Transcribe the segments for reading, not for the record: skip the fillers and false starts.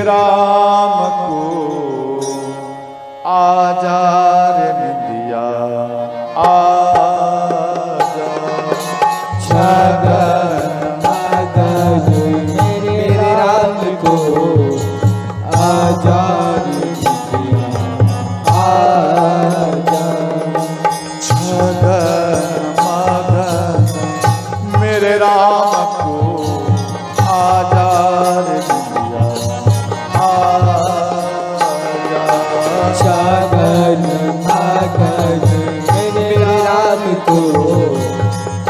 राम को आजा रे निंदिया आजा। छगन मगन मेरे राम को आजा रे निंदिया आजा। छगन मगन मेरे राम को आजा रे निंदिया आजा। छगन मगन मेरे राम को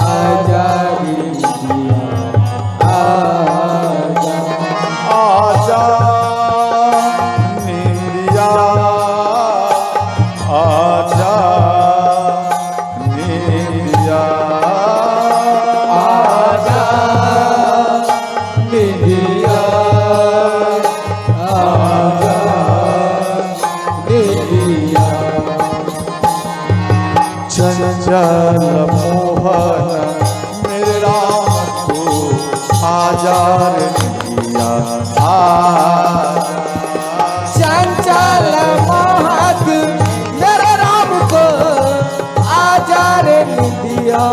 आजा रे निंदिया आजा। आजा निंदिया आजा निंदिया आजा निंदिया आजा निंदिया। चंचल मोहन मेरे राम को आजा रे निंदिया आजा। चंचल मोहक मेरे राम को आजा रे निंदिया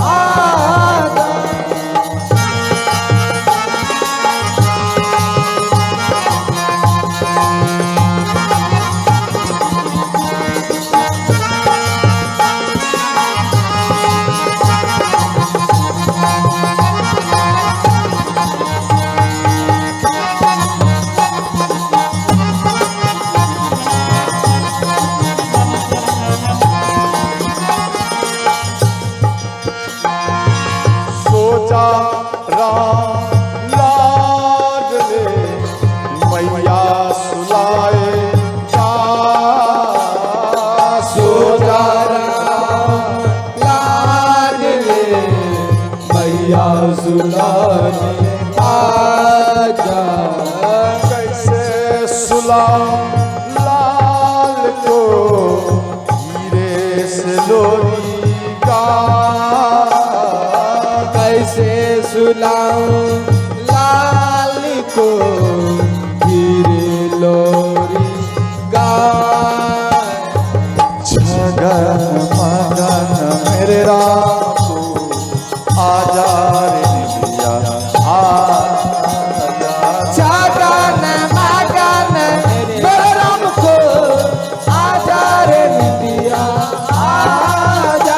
आजा। सोचा राम लाडले मैया सुलाए जा। सोचा राम लाडले मैया सुलाने आजा। कैसे सुला लाल को हीरे से लोरी का। कैसे सुलाऊं लाल को हीरे लोरी गाय। छगन मगन मेरे राम को आजा रे निंदिया आजा। छगन मगन मेरे राम को आजा रे निंदिया आजा।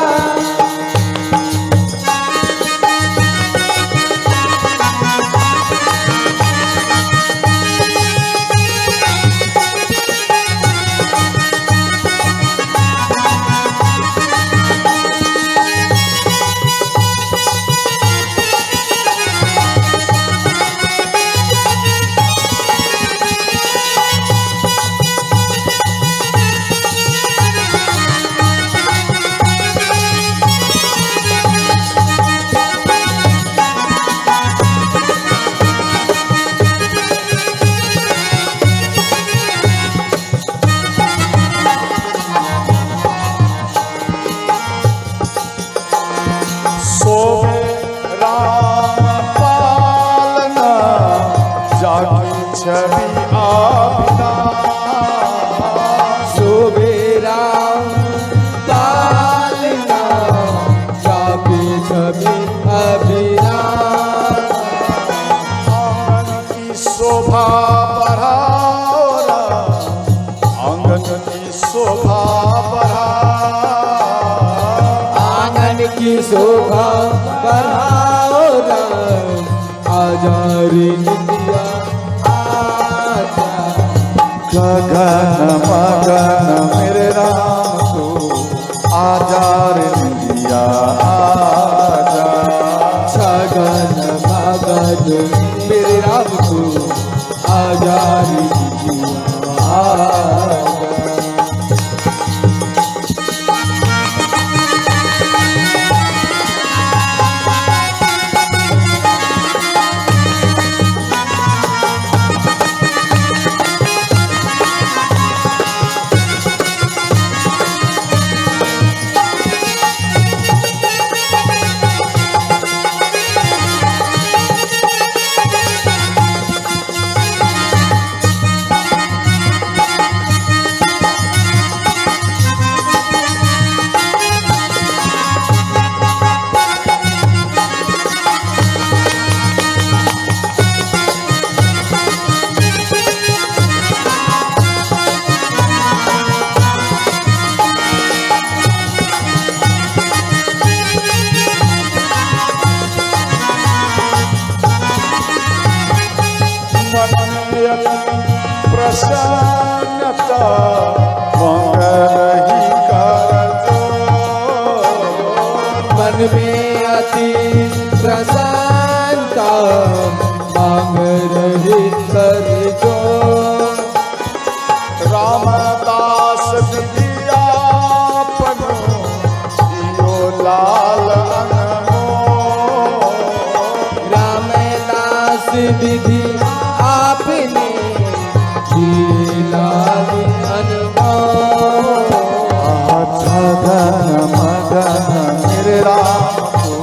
सोवे राम पालना जागी छवि आबिना। शोभे राम पालना जापे छवि अभिना। आंगन की शोभा बढ़ाओ राम, आंगन की शोभा बढ़ाओ। आंगन की शोभा बढ़ाओ राम आजा रे निंदिया आजा। गगन मगन मेरे राम को आजा रे निंदिया आजा। छगन मगन मेरे राम को आजा रे निंदिया आजा। में अति प्रसन्नता मंगल ही कर मन में अति प्रसन्नता मांग रही कर जो रामदास विद्यापन जियो लाल अनमोल रामदास विधि आपने दिए लाल अनमोल छगन मगन मेरे राम को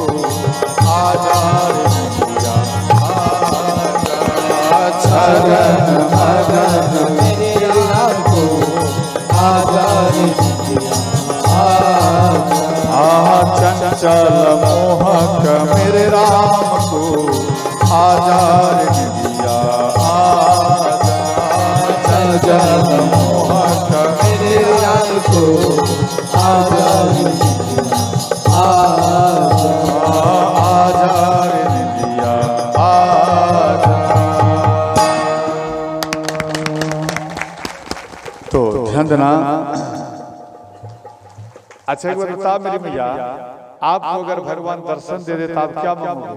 आजार दिया छगन मगन मेरे राम को आजाद दिया चंचल मोहक मेरे राम को आजार दिया चंचल मोहक मेरे राम को आजाद दिया आजार दिया तो ध्यान देना। अच्छा एक बार बता मेरी मैया, आपको अगर भगवान दर्शन दे दे तो आप क्या मांगोगे?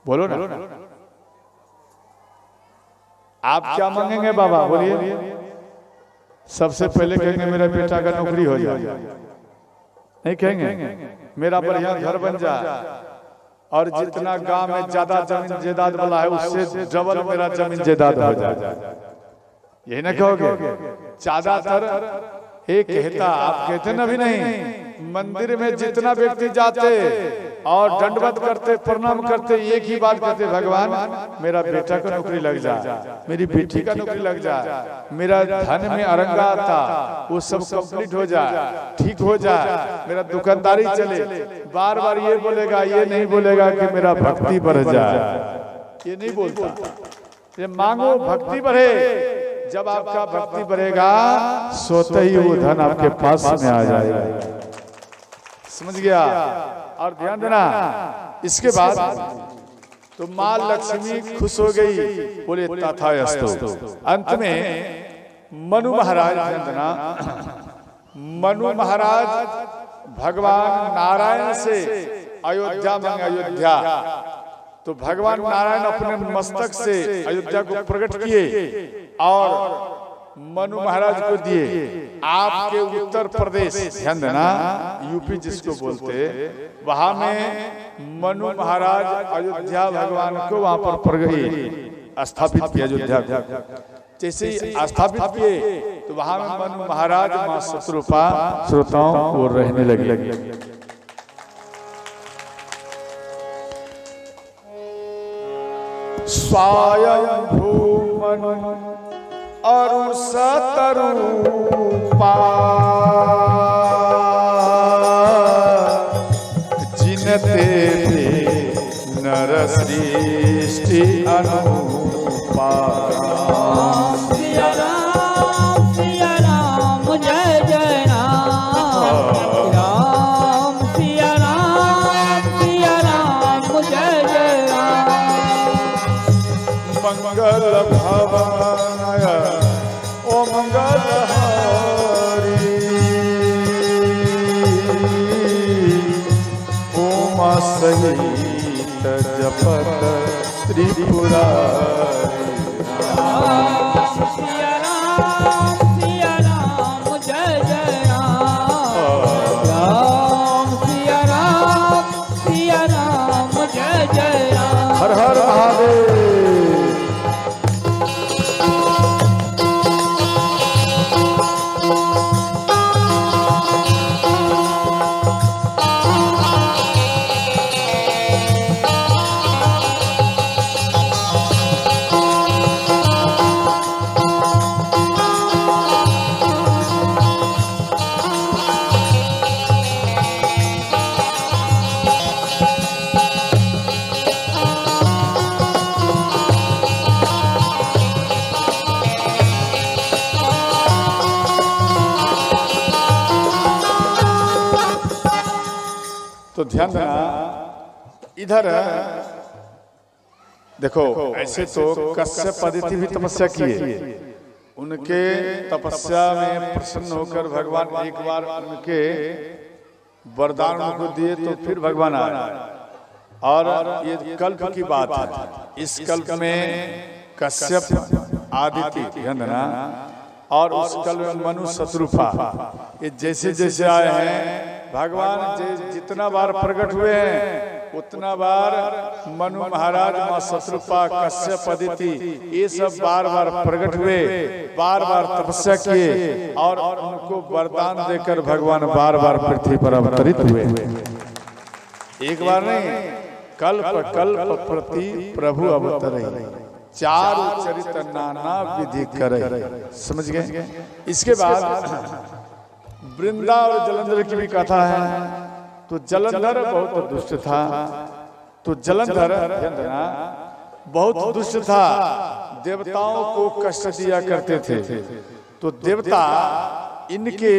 बोलो ना, आप क्या मांगेंगे बाबा? बोलिए। सबसे पहले कहेंगे मेरा बेटा का नौकरी हो जाए, नहीं कहेंगे मेरा बढ़िया घर बन जाए, और जितना गांव में ज्यादा जमीन जायदाद वाला है उससे डबल मेरा जमीन जायदाद हो जाए, यही ना कहोगे? ज्यादातर एक कहता, आप कहते ना भी नहीं, मंदिर में जितना व्यक्ति जाते और दंडवत करते प्रणाम करते एक ही बात कहते, भगवान मेरा बेटा का नौकरी लग जाए, मेरी बेटी का नौकरी लग जाए, मेरा धन में अरंगा आता वो सब कंप्लीट हो जाए, ठीक हो जाए, मेरा दुकानदारी चले। बार बार ये बोलेगा, ये नहीं बोलेगा कि मेरा भक्ति बढ़ जाए, ये नहीं बोलता। ये मांगो भक्ति बढ़े, जब आपका भक्ति बढ़ेगा सोते ही वो धन आपके पास में आ जाएगा। समझ गया? और ध्यान देना, इसके बाद तो माँ लक्ष्मी खुश हो गई, बोले तथास्तु। अंत में मनु महाराज, ध्यान देना, मनु महाराज भगवान नारायण से अयोध्या मांगे, अयोध्या। तो भगवान नारायण अपने मस्तक से अयोध्या को प्रकट किए और मनु महाराज को दिए। आपके उत्तर प्रदेश, ध्यान देना, यूपी जिसको बोलते, वहां में मनु महाराज अयोध्या भगवान को वहां पर प्रकट स्थापित किया। अयोध्या जैसे ही स्थापित किए तो वहां में मनु महाराज मां शत्रुपा श्रोताओं को रहने लगे। स्वयंभू मनु अरु सतरूपा जिनते नर सृष्टि अनुपा। सिया राम जय जय राम, राम सिया राम जय जय राम। मंगल भवन ओ मंगल हरि, उमा सहित जपत त्रिपुरारी। सिया राम जय जय राम, राम सिया राम जय जय राम। हर हर महादेव। तो ध्यान देना, इधर देखो ऐसे तो कश्यप आदित्य भी तपस्या किए, उनके तपस्या में प्रसन्न होकर भगवान एक बार उनके वरदान उनको दिए तो फिर भगवान आए। और ये कल्प की बात है, इस कल्प में कश्यप आदित्य गंधना और उस कल्प में मनु शत्रुपा, ये जैसे जैसे आए हैं भगवान जितना बार प्रकट हुए हैं उतना बार मनु महाराज, मां शत्रुपा, कश्यप आदित्य ये सब बार बार प्रकट हुए, बार बार तपस्या किए और उनको वरदान देकर भगवान बार बार पृथ्वी पर अवतरित हुए। एक बार नहीं, कल्प कल्प प्रति प्रभु अवतरे, चारु चरित नाना विधि करे। समझ गए? इसके बाद वृंदा और जलंधर की भी कथा है। तो जलंधर बहुत दुष्ट था, तो जलंधर बहुत दुष्ट था, देवताओं को कष्ट दिया करते थे। तो देवता इनके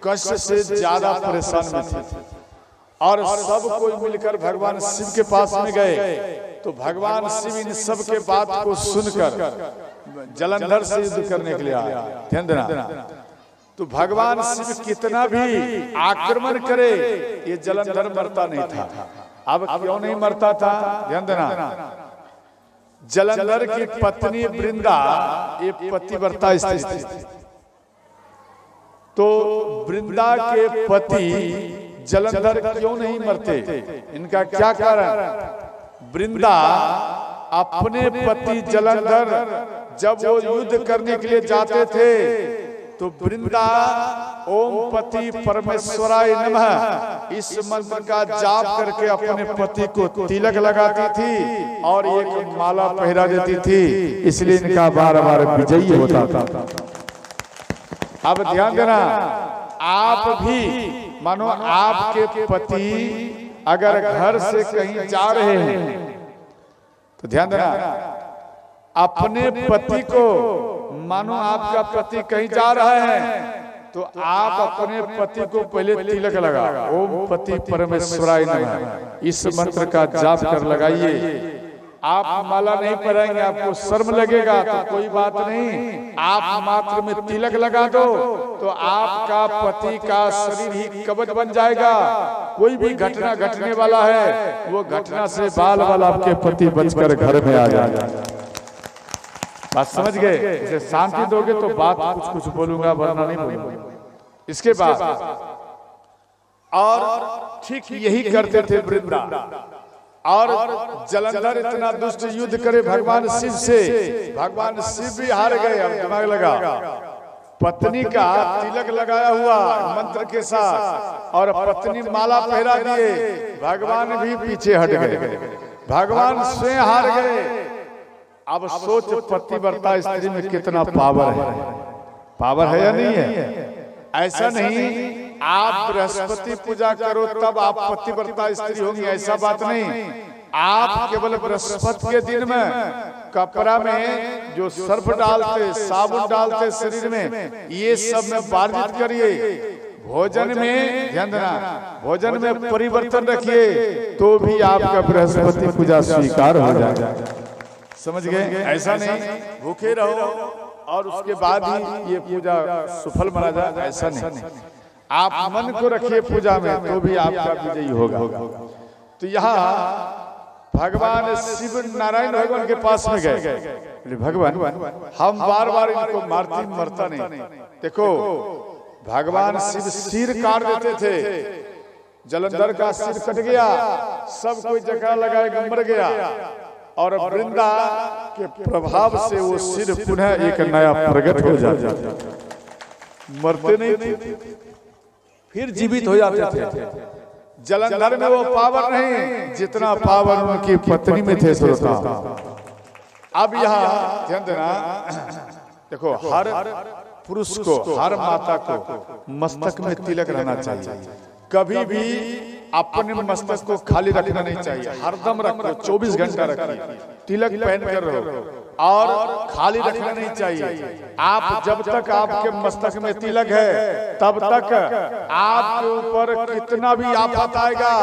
कष्ट से ज्यादा परेशान में थे और सब कोई मिलकर भगवान शिव के पास में गए। तो भगवान शिव इन सब के बात को सुनकर जलंधर से युद्ध करने के लिए आया। ध्यान देना, तो भगवान शिव कितना भी आक्रमण करे ये जलंधर मरता नहीं था। अब क्यों नहीं मरता था? ध्यान देना, जलंधर की पत्नी वृंदा ये पतिव्रता स्त्री थी। तो वृंदा के पति जलंधर क्यों नहीं मरते? इनका क्या कारण? वृंदा अपने पति जलंधर जब वो युद्ध करने के लिए जाते थे तो वृंदा ओम पति परमेश्वराय नमः इस मंत्र का जाप करके अपने पति को तिलक लगाती थी और एक माला पहरा देती थी, इसलिए इनका बार बार विजयी होता था। अब ध्यान देना, आप भी मानो आपके पति अगर घर से कहीं जा रहे हैं तो ध्यान देना, अपने पति को मानो आपका पति कहीं जा रहा है तो आप अपने पति को पहले तिलक लगा, ओम पति परमेश्वराय नमः इस मंत्र का जाप कर लगाइए। आप माला नहीं पहनेंगे, आपको शर्म लगेगा तो कोई बात नहीं, आप मात्र में तिलक लगा दो तो आपका पति का शरीर ही कवच बन जाएगा। कोई भी घटना घटने वाला है वो घटना से बाल बाल आपके पति बचकर घर में आ जाएगा। बात समझ गए? इसे शांति दोगे तो बात कुछ कुछ बोलूंगा, वरना नहीं बोलूंगा। इसके बाद और ठीक यही करते थे वृंदा और जलंधर इतना दुष्ट युद्ध करे भगवान शिव से, भगवान शिव भी हार गए। अब दिमाग लगा, पत्नी का तिलक लगाया हुआ मंत्र के साथ और पत्नी माला पहरा दिए, भगवान भी पीछे हट गए, भगवान स्वयं हार गए। अब सोच पतिव्रता स्त्री में कितना पावर है, पावर है या नहीं है? ऐसा नहीं आप बृहस्पति पूजा करो तब आप पतिव्रता स्त्री होंगी, ऐसा बात नहीं। आप केवल बृहस्पति के दिन में कपड़ा में जो सर्फ डालते, साबुन डालते शरीर में, ये सब में वर्जित करिए। भोजन में ध्यान देना, भोजन में परिवर्तन रखिए तो भी आपका बृहस्पति पूजा स्वीकार हो जाएगा। समझ गए? ऐसा नहीं भूखे रहो और उसके बाद ही ये पूजा सफल माना जाए, ऐसा नहीं। आप मन को रखिए पूजा में तो भी आपका विजयी होगा। तो यहाँ भगवान शिव नारायण भगवान के पास में गए, भगवान हम बार बार इनको मारती मरता नहीं। देखो भगवान शिव सिर काट देते थे, जलंधर का सिर कट गया, सब कोई जगह लगाए मर गया और वृंदा के प्रभाव से वो सिर पुनः एक नया प्रकट हो जाता, मरते नहीं थे, फिर जीवित हो जाते थे। जलंधर में वो पावर नहीं जितना पावर उनकी पत्नी में थे श्रोता। अब यहाँ ध्यान देना, देखो हर पुरुष को, हर माता को मस्तक में तिलक रहना चाहिए। कभी भी अपने मस्तक को खाली रखना नहीं चाहिए, हरदम रखो, 24 घंटा रखिए, तिलक पहन कर रहो और खाली रखना नहीं चाहिए। आप जब तक आपके मस्तक में तिलक है तब तक आपके ऊपर कितना भी आफत आएगा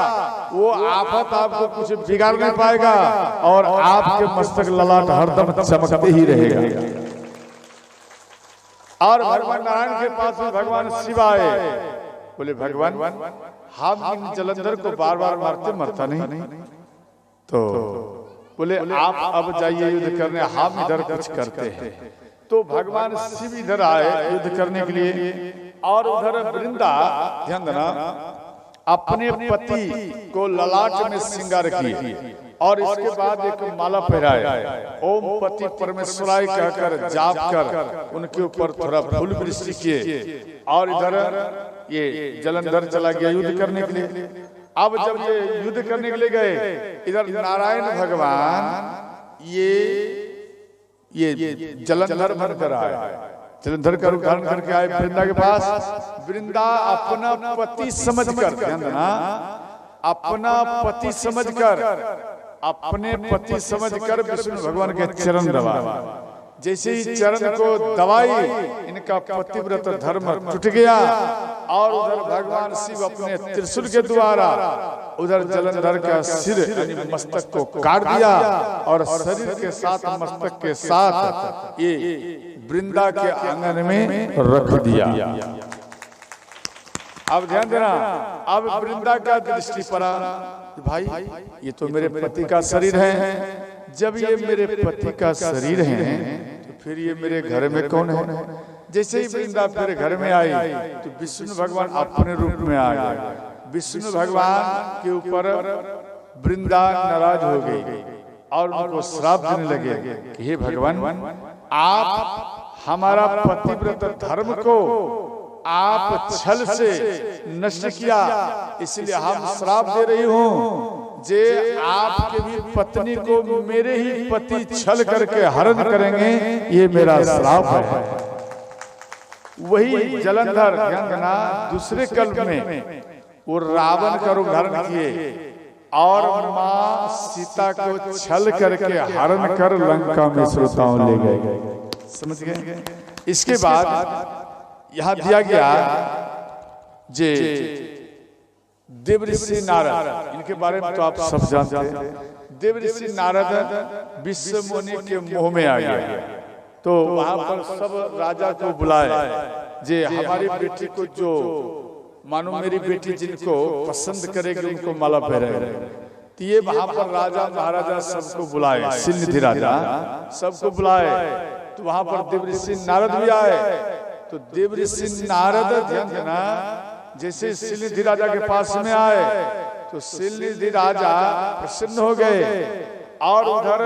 वो आफत आपको कुछ बिगाड़ नहीं पाएगा और आपके मस्तक ललाट हरदम चमकते ही रहेगा। और भगवान नारायण के पास में भगवान शिव आए, बोले भगवान हम इन जलंधर को बार बार मारते मरता नहीं, तो बोले आप अब जाइए युद्ध करने, हम इधर कुछ करते हैं। तो भगवान शिव इधर आए युद्ध करने के लिए और उधर वृंदा, ध्यान देना, अपने पति को ललाट में श्रृंगार की और इसके बाद एक माला पहराए, ओम पति परमेश्वराय कहकर जाप कर उनके ऊपर थोड़ा फूल वृष्टि किए और इधर ये जलंधर चला गया युद्ध करने के लिए। अब जब ये युद्ध करने के लिए गए, इधर नारायण भगवान ये जलंधर बनकर आए, जलंधर का रूप धारण करके आए वृंदा के पास। वृंदा अपना पति समझकर, ध्यान देना, अपना पति समझकर, अपने पति समझकर विष्णु भगवान के चरण दबाए। जैसे ही चरण को दबाई, इनका पतिव्रत धर्म टूट गया और उधर भगवान शिव अपने त्रिशूल के द्वारा उधर जलंधर का सिर यानी मस्तक को काट दिया और शरीर के साथ मस्तक के साथ ये वृंदा के आंगन में रख दिया। अब ध्यान देना, अब वृंदा का दृष्टि पड़ा, भाई ये तो मेरे पति का शरीर है, जब ये मेरे पति का शरीर है तो फिर ये मेरे घर में कौन है। जैसे ही वृंदा फिर घर में आई तो विष्णु भगवान अपने रूप में आ गए। विष्णु भगवान के ऊपर वृंदा नाराज हो गई और उनको श्राप देने लगे कि हे भगवान, आप हमारा पतिव्रत धर्म को आप छल से नष्ट किया, इसलिए हम श्राप दे रही हूँ जे आपके भी पत्नी को मेरे ही पति छल करके हरण करेंगे, ये मेरा श्राप है। वही जलंधर, ध्यान देना, दूसरे कल्प में वो रावण का रूप धारण किए और माँ सीता को छल करके हरण कर लंका में श्रोताओं ले गए। समझ गए? इसके बाद यहां दिया गया जे देवऋषि नारद, इनके बारे में तो आप सब जानते हैं। देवऋषि नारद विश्व मुनि के मोह में आ गया, तो वहां पर सब राजा को बुलाए जे हमारी बेटी को, जो मानो मेरी बेटी जिनको पसंद करेगी उनको माला पहनाए। तो ये वहां पर राजा महाराजा सबको बुलाए, सिलनिधि राजा सबको बुलाए, तो वहां पर देवऋषि नारद भी आए। तो देवऋषि नारद, ध्यान देना, जैसे सिलनिधि राजा के पास में आए तो सिलनिधि राजा प्रसन्न हो गए और उधर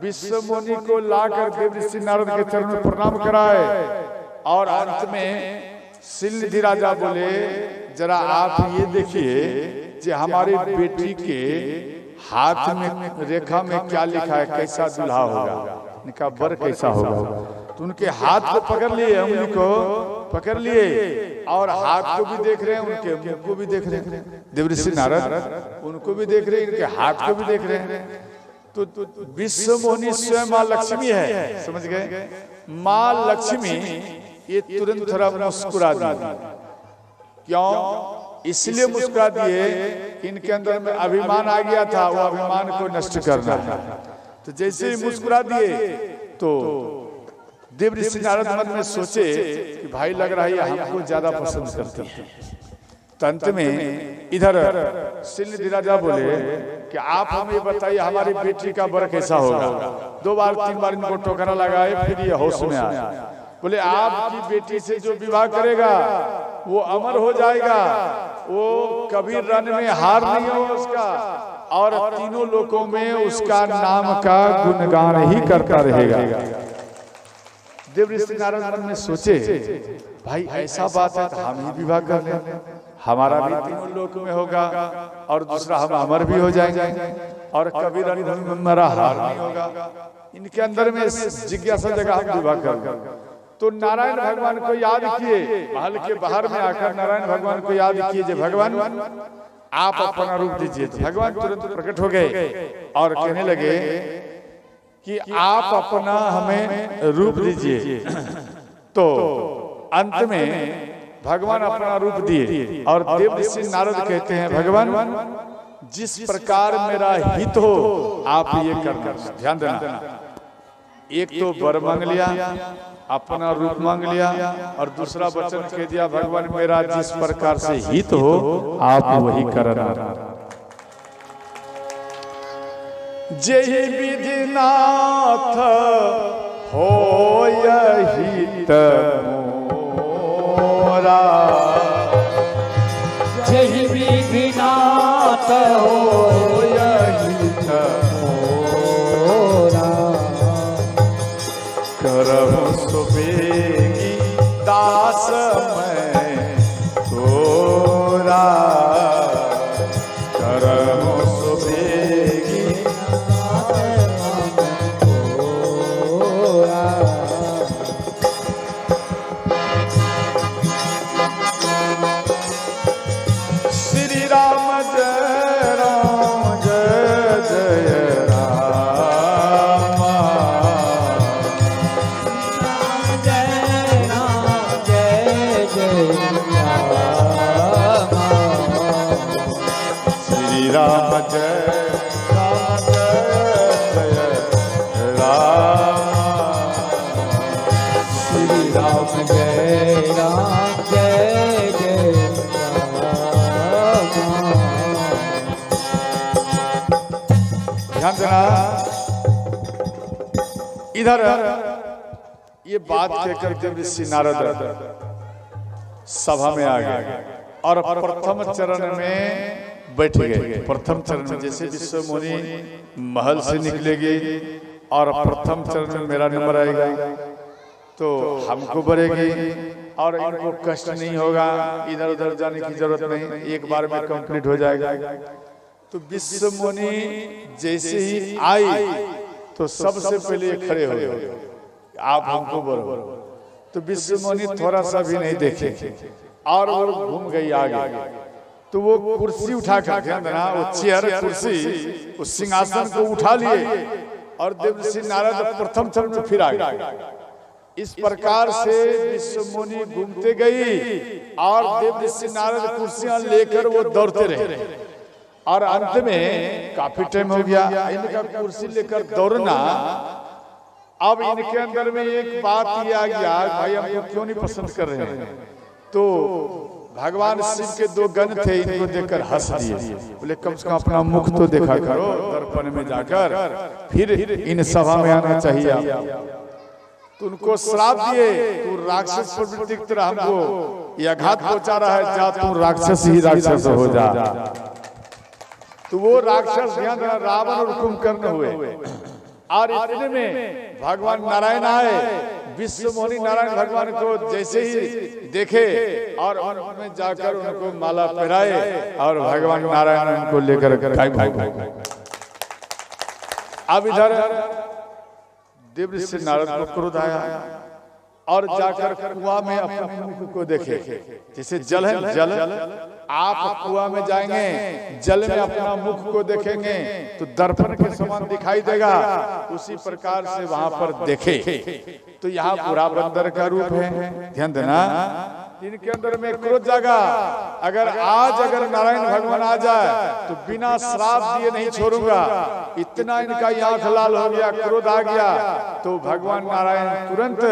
विश्व मुनि को लाकर देवऋषि नारद के चरणों में प्रणाम कराए और अंत में सिलनिधि राजा बोले, जरा आप ये देखिए जे हमारी बेटी के हाथ में रेखा में क्या लिखा है, कैसा दूल्हा होगा, इनका वर कैसा होगा। तो उनके हाथ को पकड़ लिए, उंगली को पकड़ लिए और हाथ को भी देख रहे हैं, उनके मुंह को भी देख रहे हैं। देवऋषि नारद उनको भी देख रहे हैं, इनके हाथ को भी देख रहे हैं। तो विश्व मोहिनी स्वयं माँ लक्ष्मी है, समझ गए? माँ लक्ष्मी ये तुरंत थोड़ा मुस्कुरा दी। क्यों? इसलिए मुस्कुरा दिए, इनके अंदर में अभिमान आ गया था, वो अभिमान को नष्ट करना है। तो जैसे ही मुस्कुरा दिए तो देवऋषि नारद मन में सोचे कि भाई लग रहा है हमको ज्यादा पसंद करते हैं। अंत में इधर सिलनिधि राजा बोले कि आप हमें बताइए हमारी बेटी का वर कैसा होगा। 2 बार 3 बार इनको टोकरा लगाए, फिर ये होश में आया। बोले आपकी बेटी से जो विवाह करेगा वो अमर हो जाएगा, वो कभी रण में हार नहीं होगा उसका, और तीनों लोकों में उसका नाम का गुणगान ही करता रहेगा। देवऋषि नारद मन में सोचे, भाई ऐसा बात है तो हम ही विवाह कर लें, हमारा भी तीनों लोक में होगा और दूसरा हम अमर भी हो जाएंगे और कभी रणभूमि में हमारा हार नहीं होगा। इनके अंदर में जिज्ञासा जगह हम विवाह कर। तो नारायण भगवान को याद किए, महल के बाहर में आकर नारायण भगवान को याद किए, जे भगवान आप अपना रूप दीजिए। तो भगवान तुरंत प्रकट हो गए और कहने लगे कि आप अपना हमें रूप दीजिए। तो अंत में भगवान अपना रूप दिए और देव ऋषि नारद कहते हैं भगवान जिस प्रकार मेरा हित हो आप ये करना। ध्यान देना, एक तो वर मांग लिया, अपना रूप मांग लिया और दूसरा वचन कह दिया भगवान मेरा जिस प्रकार से हित हो आप वही करना। जेहि विधिनाथ हो हित मोरा, जय विधिनाथ हो हित मोरा, करहु सुबेगी दास मैं तोरा, करहु सुबेगी मोरा। श्री राम जय राम जय जय राम, जय राम जय जय राम, श्री राम जय राम जय जय राम, श्री राम जय राम जय जय राम। ध्यान देना। इधर ये बात कहकर देव ऋषि नारद सभा में आ गए और प्रथम चरण में बैठ गए। प्रथम चरण में जैसे विश्व मुनि महल से निकलेगी और प्रथम चरण में मेरा नंबर आएगा तो हमको बढ़ेगी और इनको कष्ट नहीं होगा, इधर उधर जाने की जरूरत नहीं, एक बार में कंप्लीट हो जाएगा। तो विश्व मुनि जैसे ही आई तो सबसे पहले खड़े हो गए, आप हमको बोलो। तो विश्व मुनि थोड़ा सा भी नहीं देखे और वो घूम गई आगे। तो वो कुर्सी उठाकर, ध्यान देना, वो चेयर कुर्सी उस सिंहासन को उठा लिए और देव ऋषि नारद प्रथम चरण में फिर आ गए। इस प्रकार से विश्व मुनि घूमते गई और देव ऋषि नारद कुर्सियां लेकर वो दौड़ते रहे और अंत में काफी टाइम हो गया इनका कुर्सी लेकर दौड़ना। अब इनके अंदर में एक बात ये आ गया, भाई हमको क्यों नहीं पसंद कर रहे हैं। तो भगवान शिव के दो गण थे, इनको देखकर हंस दिए, बोले कम से कम अपना मुख तो देखा करो दर्पण में जाकर, फिर इन सभा में आना चाहिए आप। तो उनको श्राप दिए, तू राक्षस प्रवृत्ति की तरह हमको ये आघात पहुंचा रहा है, जा तू राक्षस ही राक्षस हो जा। तो वो राक्षस ध्यान देना रावण और कुंभकर्ण हुए और इतने में भगवान नारायण आए। विश्व मोहिनी नारायण भगवान को जैसे ही देखे और उनमें जाकर उनको माला पहनाए और भगवान नारायण उनको लेकर गायब हो गए। अब इधर देव ऋषि नारद को क्रोध आया और जाकर कुआं में अपने मुख को देखे। जैसे जल है, जल आप कुआं में जाएंगे, जल में अपना मुख को देखेंगे तो दर्पण के समान दिखाई देगा, उसी प्रकार से वहां पर देखे। तो यहाँ पूरा बंदर का रूप है, ध्यान देना। इनके अंदर में क्रोध जागा, अगर नारायण भगवान आ जाए तो बिना श्राप दिए नहीं छोड़ूंगा। इतना इनका आंख लाल हो गया, क्रोध आ गया। तो भगवान नारायण तुरंत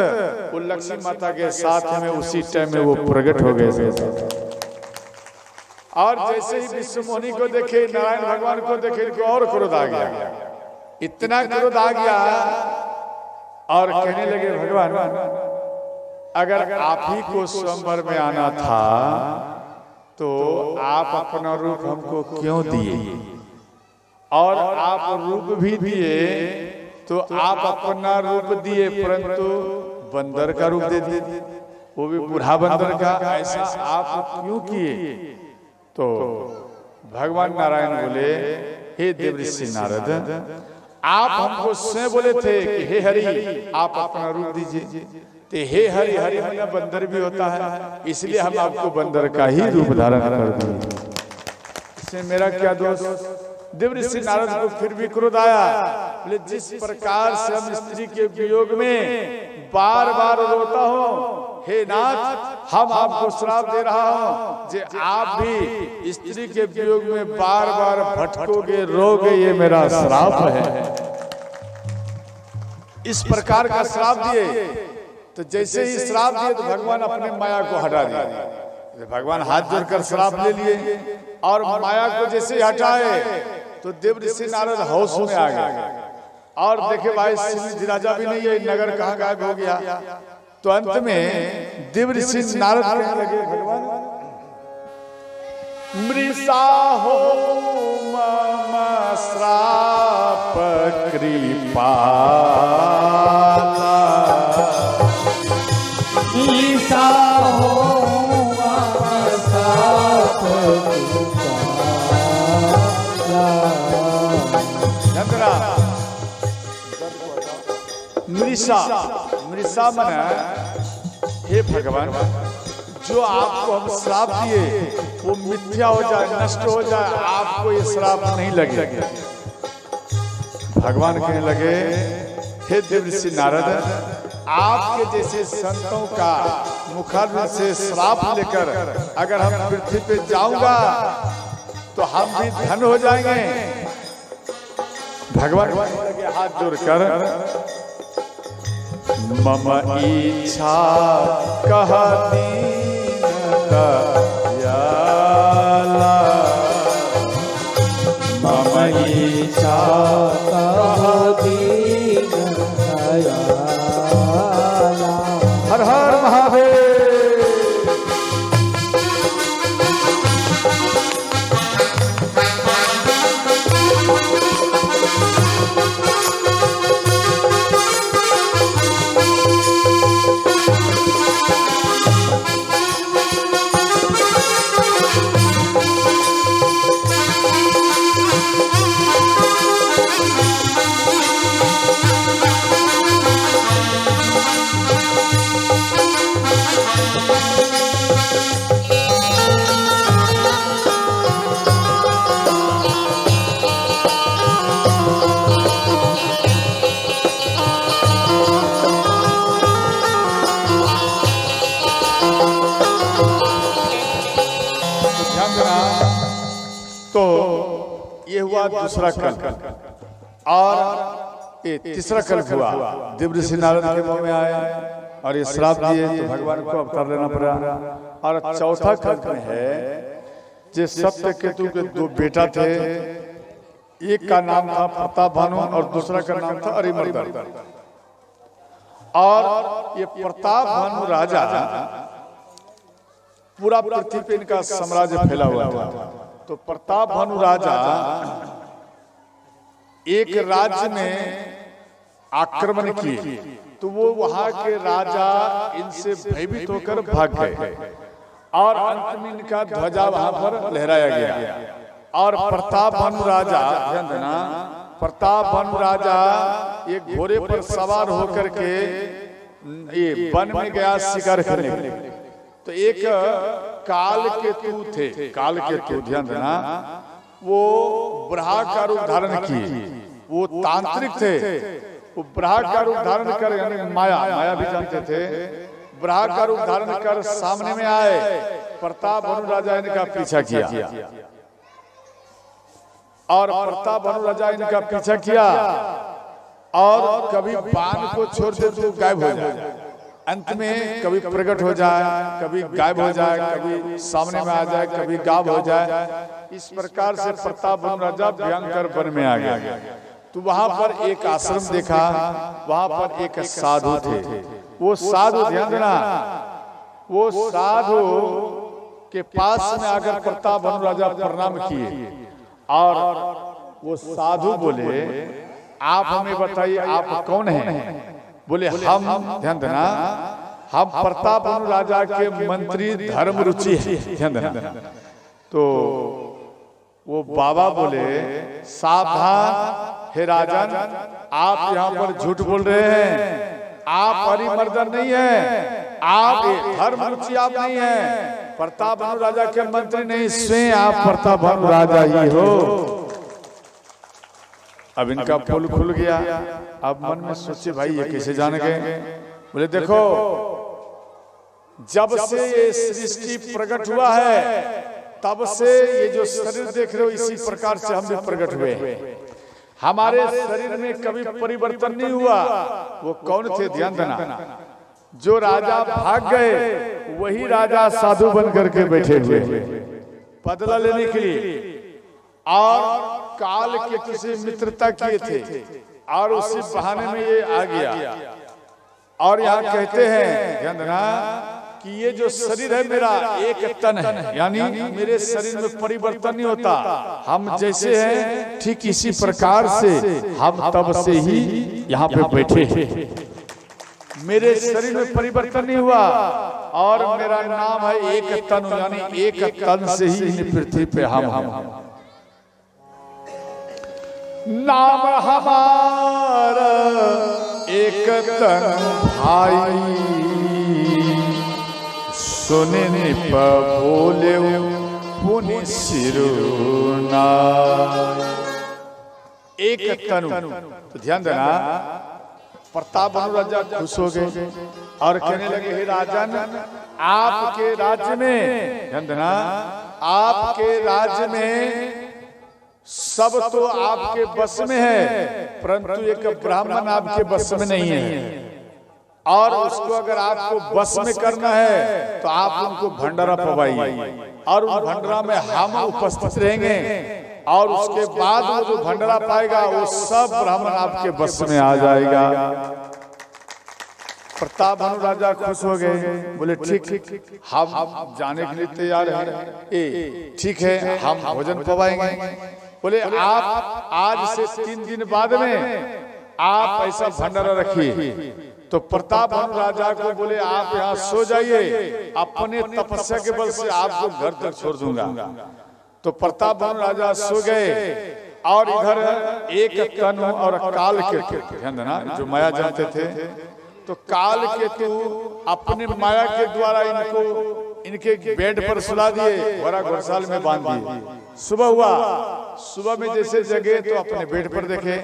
वो लक्ष्मी माता के साथ में उसी टाइम में वो प्रकट हो गए। और जैसे ही विश्व मोहिनी को देखे, नारायण भगवान को देखे, इनको और क्रोध आ गया, इतना क्रोध आ गया और कहने लगे भगवान अगर आप ही को स्वयंवर में आना था तो आप अपना रूप हमको क्यों दिए, और आप रूप भी दिए तो आप अपना रूप दिए परंतु बंदर का रूप दे दिए, वो भी बूढ़ा बंदर का। ऐसा आप क्यों किए? तो भगवान नारायण बोले हे देव ऋषि नारद, आप हमको स्वयं बोले थे कि हे हरि आप अपना रूप दीजिए। तो हे हरि, हरि मतलब बंदर भी होता है, इसलिए हम आपको बंदर का ही रूप धारण कर दिए। इसमें मेरा क्या दोष? देवर्षि नारद को फिर भी क्रोध आया। बोले जिस प्रकार से हम स्त्री के वियोग में बार बार रोता हूँ, हे नाथ हम आपको श्राप दे रहा हूँ जे आप भी स्त्री के वियोग में बार बार भटकोगे, रोगे, ये मेरा श्राप है। इस प्रकार का श्राप दिए। तो जैसे ही श्राप दिए तो भगवान अपने माया को हटा दिया। भगवान हाथ जोड़कर श्राप ले लिए और माया को जैसे ही हटाए तो देवर्षि नारद होश में आ गए। और देखे भाई सिंह राजा भी नहीं है, नगर कहाँ गायब हो गया। तो अंत में देवर्षि नारद कहने लगे, भगवान मृषा हो मम श्राप कृपा ईसा हो मृषा, मृषा मन हे भगवान जो आपको हम श्राप दिए वो मिथ्या हो जाए, नष्ट हो जाए, आपको ये श्राप नहीं लगे। भगवान कहने लगे, हे देवर्षि नारद, आपके जैसे संतों का मुखारविंद से श्राप लेकर अगर हम पृथ्वी पे जाऊंगा तो हम भी धन हो जाएंगे। भगवान लगे हाथ जोड़कर, मम इच्छा कह दीन दयाला, मम इच्छा कह दीन दयाला। हर हर महादेव। तो ये हुआ दूसरा कल्प। और ये तीसरा कल्प हुआ, देवर्षि नारद के मुंह में आए और ये श्राप दिए तो भगवान को अवतार लेना पड़ा। और चौथा कल्प में है जे सत्य केतु के दो बेटा थे, एक का नाम था प्रताप भानु और दूसरा का नाम था अरिमर्दन। और ये प्रताप भानु राजा पूरा पृथ्वी पे इनका साम्राज्य फैला हुआ था। तो प्रताप भानु राजा एक राज्य में आक्रमण किए तो वो वहां के राजा इनसे भयभीत होकर भाग गए और अंत में इनका ध्वजा वहां पर लहराया गया। और प्रताप भानु राजा, ध्यान देना, प्रताप भानु राजा एक घोड़े पर सवार होकर के ये वन में गया शिकार करने के लिए। तो एक काल केतु थे, काल केतु, ध्यान देना, वो ब्रहा का रूप धारण किए। वो तांत्रिक थे, वो ब्रहा का रूप धारण कर, यानी माया, माया भी जानते थे, ब्रहा का रूप धारण कर सामने में आए। प्रताप भानु राजा इनका पीछा किया और प्रताप भानु राजा इनका पीछा किया और कभी बाण को छोड़ दे तो गायब हो जाए, अंत में कभी प्रकट हो जाए, कभी गायब हो जाए, कभी सामने में आ जाए, कभी गायब हो जाए। इस प्रकार से प्रताप भानु राजा भयंकर वन में आ गया। तो वहां पर एक आश्रम देखा, वहां पर एक साधु थे। वो साधु, ध्यान देना, वो साधु के पास में आकर प्रताप भानु राजा प्रणाम किए और वो साधु बोले, आप हमें बताइए आप कौन हैं? बोले हम, ध्यान देना, हम प्रताप भानु राजा के मंत्री धर्म रुचि है, ध्यान देना। तो वो बाबा बोले, सावधान हे राजन, आप यहाँ पर झूठ बोल रहे हैं। आप हरिमर्दन नहीं है, आप धर्मरुचि आप नहीं है, प्रताप भानु राजा के मंत्री नहीं, स्वयं आप प्रताप भानु राजा ही हो। अब इनका पुल खुल गया। अब मन में सोचे भाई ये कैसे जान गए? बोले देखो जब से ये सृष्टि प्रकट हुआ है तब से ये जो शरीर देख रहे हो इसी प्रकार से हम भी प्रकट हुए। हमारे शरीर में कभी परिवर्तन नहीं हुआ। वो कौन थे? ध्यान देना, जो राजा भाग गए वही राजा साधु बन करके बैठे हुए बदला लेने के लिए, और काल के किसी मित्रता किए थे और उसी बहाने में ये आ गया। और यहाँ कहते हैं ध्यान देना कि ये जो शरीर है मेरा एक तन है, यानी मेरे शरीर में परिवर्तन नहीं होता। हम जैसे हैं ठीक इसी प्रकार से हम तब से ही यहाँ पे बैठे हैं। मेरे शरीर में परिवर्तन नहीं हुआ और मेरा नाम है एक तन, यानी एक तन से ही पृथ्वी पे हम नाम हमारा एक तन भाई, सुने निप बोले पुनि सिरुना। एक तनु। तो ध्यान देना, प्रताप भानु राजा खुश हो गए और कहने लगे हे राजन, आपके राज्य में, ध्यान देना, आपके राज्य में सब तो आपके बस में है, परंतु एक ब्राह्मण आपके बस में नहीं है। और उसको अगर आपको बस में करना है तो आप उनको भंडारा पवाइए और उस भंडारा में हम उपस्थित रहेंगे, और उसके बाद वो जो भंडारा पाएगा वो सब ब्राह्मण आपके बस में आ जाएगा। प्रताप भानु राजा खुश हो गए, बोले ठीक, हम जाने के लिए तैयार हैं, ठीक है, हम भोजन पवाएंगे। बोले आप आज से 3 दिन बाद में आप ऐसा भंडारा रखिए। तो प्रताप भानु राजा को बोले आप यहाँ सो जाइए, अपने तपस्या के बल से आपको घर तक छोड़ दूंगा। तो प्रताप भानु राजा सो गए और इधर एक तनु और काल के, ध्यान देना, जो माया जानते थे, तो काल के तू अपने माया के द्वारा इनके बेड पर सुला दिए, घोड़ा घोड़साल में बांध दिए। सुबह हुआ, सुबह में जैसे जगे तो अपने बेड पर देखे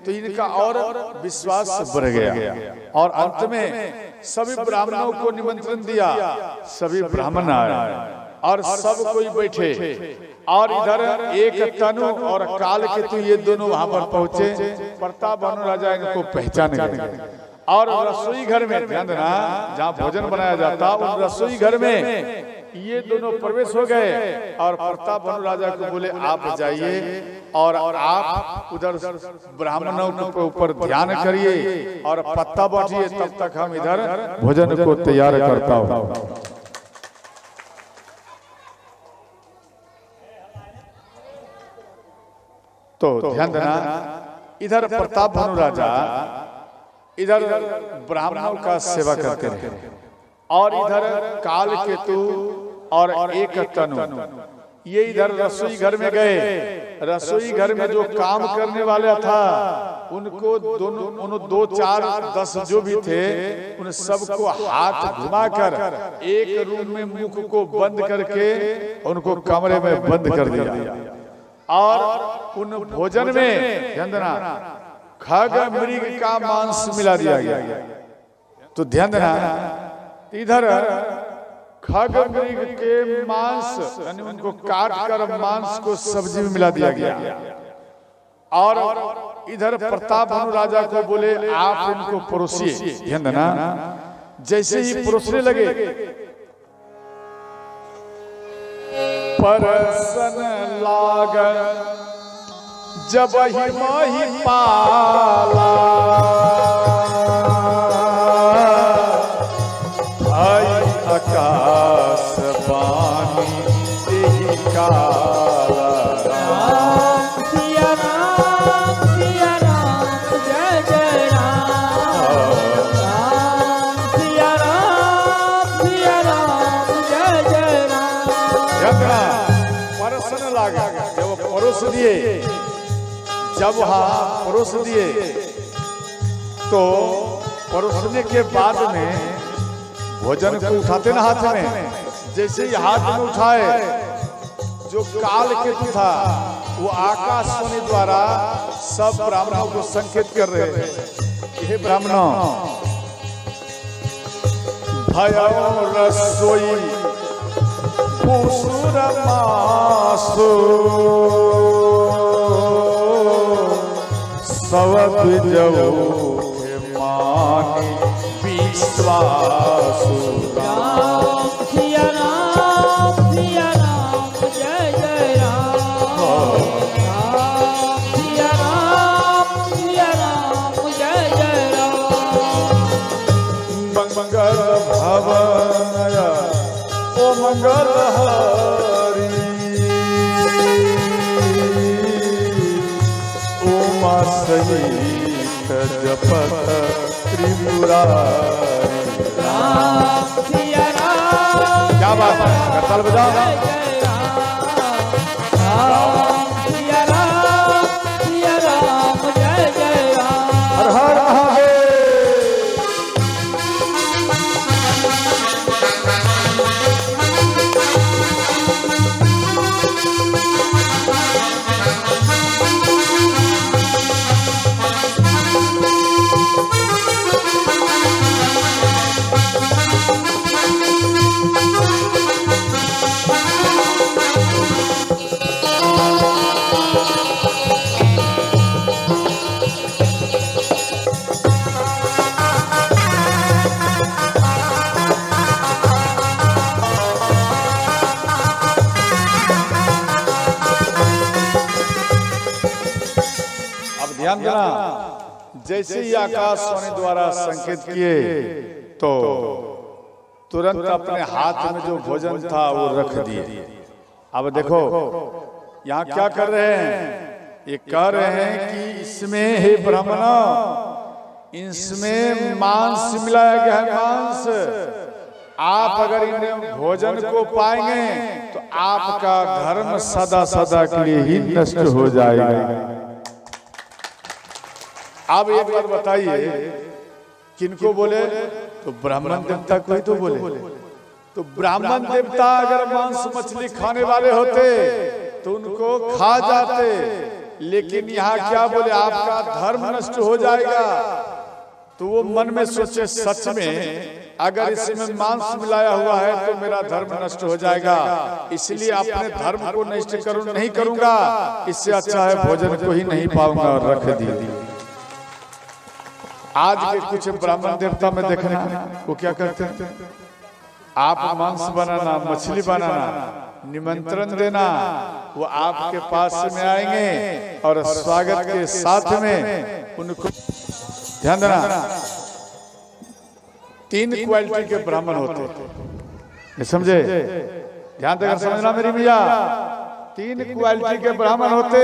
तो इनका और विश्वास बढ़ गया, और अंत में सभी ब्राह्मणों को निमंत्रण दिया। सभी ब्राह्मण आए और सब कोई बैठे, और इधर एक तनु और काल केतु ये दोनों वहां पर पहुंचे। प्रताप भानु राजा इनको पहचान गए और रसोई घर में, ध्यान देना, जहाँ भोजन बनाया जाता उस रसोई घर में ये दोनों प्रवेश हो गए। और प्रताप भानु राजा को बोले आप जाइए और आप उधर ब्राह्मणों के ऊपर ध्यान करिए और पत्ता बांटिए, तब तक हम इधर भोजन को तैयार करता हूँ। तो ध्यान देना, इधर प्रताप भानु राजा इधर ब्राह्मणों का सेवा करते रहे, और इधर काल केतु और एक तनु ये इधर रसोई घर में गए। रसोई घर में जो काम करने वाला था उनको दोनों 2, 4, 10 जो भी थे उन सबको हाथ घुमाकर एक रूम में मुख को बंद करके उनको कमरे में बंद कर दिया, और उन भोजन में, ध्यान देना, खग मृग का मांस मिला दिया गया। तो ध्यान देना, इधर खग मृग के मांस यानी उनको काट कर मांस को सब्जी में मिला दिया गया, और इधर प्रताप भानु राजा को बोले आप इनको परोसिए। ध्यान देना, जैसे ही परोसने लगे परसन लाग जब ही माही पाला, भाई आकाश बानी यही काला। राम सिया राम जय जय राम, राम सिया राम जय जय राम। परसन लागा, जब परोस दिए, जब हाँ परोस दिए तो परोसने के बाद में भोजन को उठाते ना हाथ में, जैसे ही हाथ में उठाए जो काल केतु था वो आकाशवाणी द्वारा सब ब्राह्मणों को संकेत कर रहे हैं। हे ब्राह्मणों, भयो रसोई भूसुर मासो सब जऊ मानी विश्वासु। राम सिया राम जय जय राम। राम सिया राम जय जय राम। मंगल भवन ओ मंगल हरि उमा सहित जपत त्रिपुरारी। राम सिया राम क्या बात है, करताल बजाओ। जय जय राम। राम सिया राम जय जय राम। हर हर महादेव। ध्यान देना, जैसे ही आकाशवाणी द्वारा संकेत किए तो तुरंत अपने हाथ में जो भोजन था वो रख दिए। अब देखो यहाँ क्या कर रहे हैं, ये कह रहे हैं कि इसमें हे ब्राह्मणों, इसमें मांस मिलाया गया है, मांस। आप अगर इन भोजन को पाएंगे तो आपका धर्म सदा सदा के लिए ही नष्ट हो जाएगा। आप एक बार बताइए, किनको बोले? तो ब्राह्मण देवता को ही तो बोले। तो ब्राह्मण देवता अगर मांस मछली खाने वाले होते तो उनको खा जाते, लेकिन यहाँ क्या बोले, आपका धर्म नष्ट हो जाएगा। तो वो मन में सोचे, सच में अगर इसमें मांस मिलाया हुआ है तो मेरा धर्म नष्ट हो जाएगा, इसलिए अपने धर्म को नष्ट नहीं करूंगा, इससे अच्छा है भोजन को ही नहीं पाऊंगा और रख दिए। आज के कुछ ब्राह्मण देवता में देखना वो क्या करते हैं, आप मांस बनाना, मछली बनाना, निमंत्रण देना, वो आपके पास में आएंगे और स्वागत के साथ में उनको, ध्यान देना, 3 क्वालिटी के ब्राह्मण होते हैं, समझे? ध्यान देकर समझना मेरी भैया, 3 क्वालिटी के ब्राह्मण होते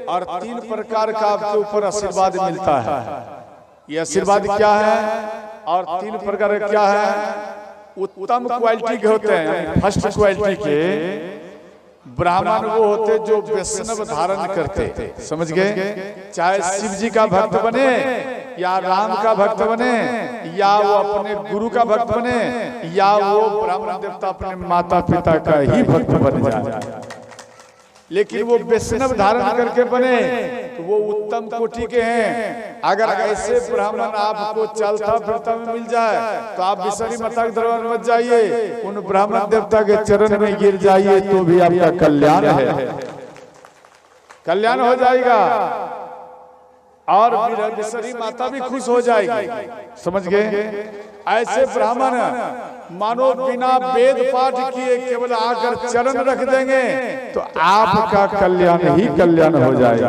और 3 प्रकार का आपके ऊपर आशीर्वाद मिलता है। ये आशीर्वाद क्या है और 3 प्रकार क्या है? उत्तम क्वालिटी के होते हैं, फर्स्ट क्वालिटी के ब्राह्मण वो होते जो वैष्णव धारण करते, समझ गए? चाहे शिव जी का भक्त बने या राम का भक्त बने या वो अपने गुरु का भक्त बने या वो ब्राह्मण देवता अपने माता पिता का ही भक्त बन जाए, लेकिन वो वैष्णव धारण करके बने तो वो उत्तम कोटि के हैं। अगर ऐसे ब्राह्मण आपको चलता फिरता में मिल जाए तो आप विसरी माता के दरबार मत जाइए, उन ब्राह्मण देवता के चरण में गिर जाइए तो भी आपका कल्याण है, कल्याण हो जाएगा और विसरी माता भी खुश हो जाएगी, समझ गए? ऐसे ब्राह्मण मानो बिना वेद पाठ किए केवल आकर चरण रख देंगे तो आपका कल्याण ही कल्याण हो जाएगा।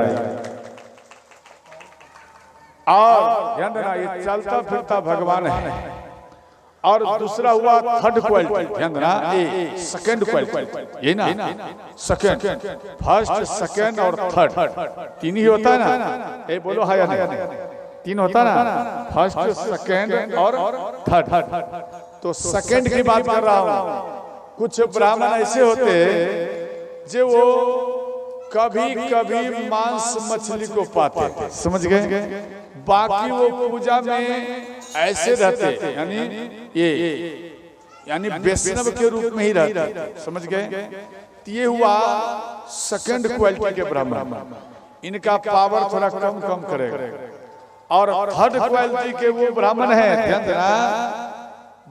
और ध्यान देना, ये चलता फिरता भगवान है। और दूसरा हुआ थर्ड क्वालिटी, ध्यान देना, ये सेकंड क्वालिटी, ये ना सेकंड, फर्स्ट सेकंड और थर्ड 3 ही होता है ना, ये बोलो है या नहीं? 3 होता ना, फर्स्ट सेकंड और थर्ड। तो सेकंड की बात कर रहा हूं। कुछ ब्राह्मण ऐसे होते जो वो कभी कभी मांस मछली को पाते, समझ गए? बाकी वो पूजा में ऐसे रहते, यानी वैष्णव के रूप में ही रहते, समझ गए। ये हुआ सेकंड क्वालिटी के ब्राह्मण, इनका पावर थोड़ा कम कम करेगा। और थर्ड क्वालिटी के वो ब्राह्मण है, ध्यान देना,